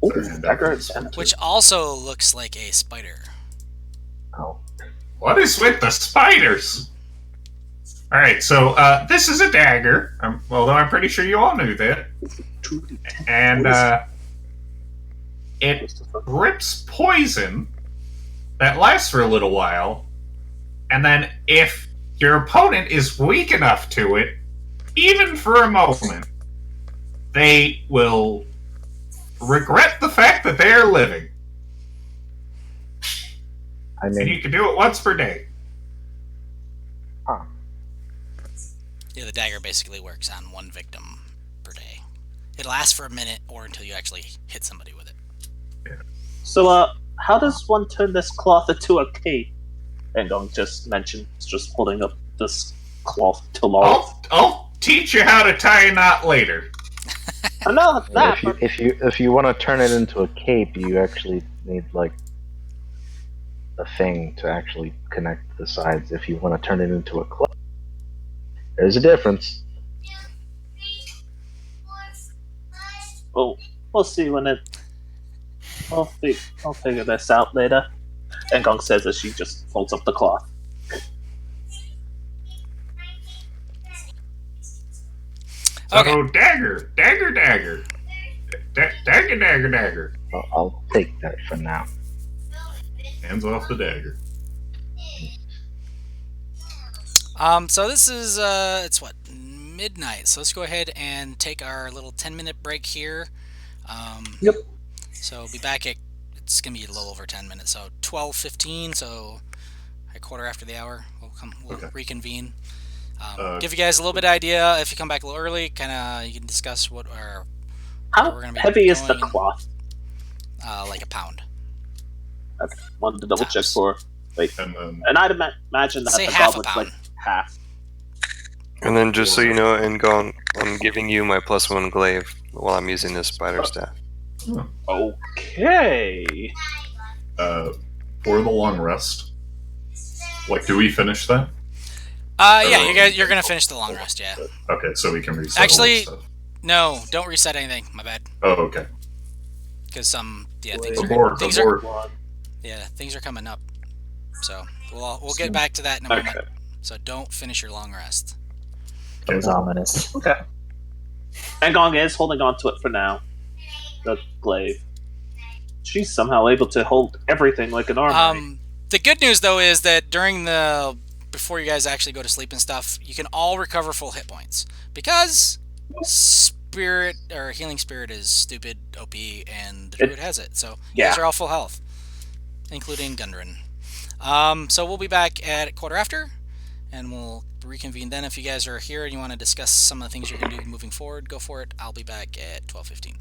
Ooh, Sorry, hand dagger out is this one, too. which also looks like a spider. Oh, What is with the spiders? Alright, so this is a dagger, although I'm pretty sure you all knew that. And it grips poison that lasts for a little while, and then if your opponent is weak enough to it, even for a moment, they will regret the fact that they are living. I And mean, you can do it once per day. Yeah, the dagger basically works on one victim per day. It lasts for a minute or until you actually hit somebody with it. So, how does one turn this cloth into a cape? Angong just mentioned, just holding up this cloth to Lolth. I'll teach you how to tie a knot later. I know that, but if you want to turn it into a cape, you actually need like a thing to actually connect the sides. If you want to turn it into a cloak, there's a difference. we'll see when it. I'll figure this out later. Angong says as she just folds up the cloth. Okay. So dagger. Dagger. I'll take that for now. Hands off the dagger. So this is it's what, midnight. So let's go ahead and take our little 10-minute break here. Yep. So we'll be back at, it's gonna be a little over 10 minutes. So 12:15. So a quarter after the hour, we'll Okay. reconvene. Uh, Give you guys a little bit of idea. If you come back a little early, kind of you can discuss what our How we're gonna be heavy is the going- cloth? like a pound. Okay. Wanted to double check Tops. for. Wait, and then and I'd imagine that Say the half a goblet's pound. like half. And then just so you know, Ingon, I'm giving you my +1 glaive while I'm using this spider staff. Okay. for the long rest. Like, do we finish that? Yeah, you're gonna finish the long rest. Yeah. Okay, so we can reset Actually- all this stuff. No, don't reset anything. My bad. Oh, okay. Because things The are board. things The are board. things are coming up. So we'll get back to that in a moment. Okay. So don't finish your long rest. That was ominous. Okay. Angong is holding on to it for now. The glaive. She's somehow able to hold everything like an armory. The good news though is that before you guys actually go to sleep and stuff, you can all recover full hit points because spirit or healing spirit is stupid OP and the druid has it. So you guys are all full health, including Gundren. So we'll be back at quarter after, and we'll reconvene then. If you guys are here and you want to discuss some of the things you're going to do moving forward, go for it. I'll be back at 12:15.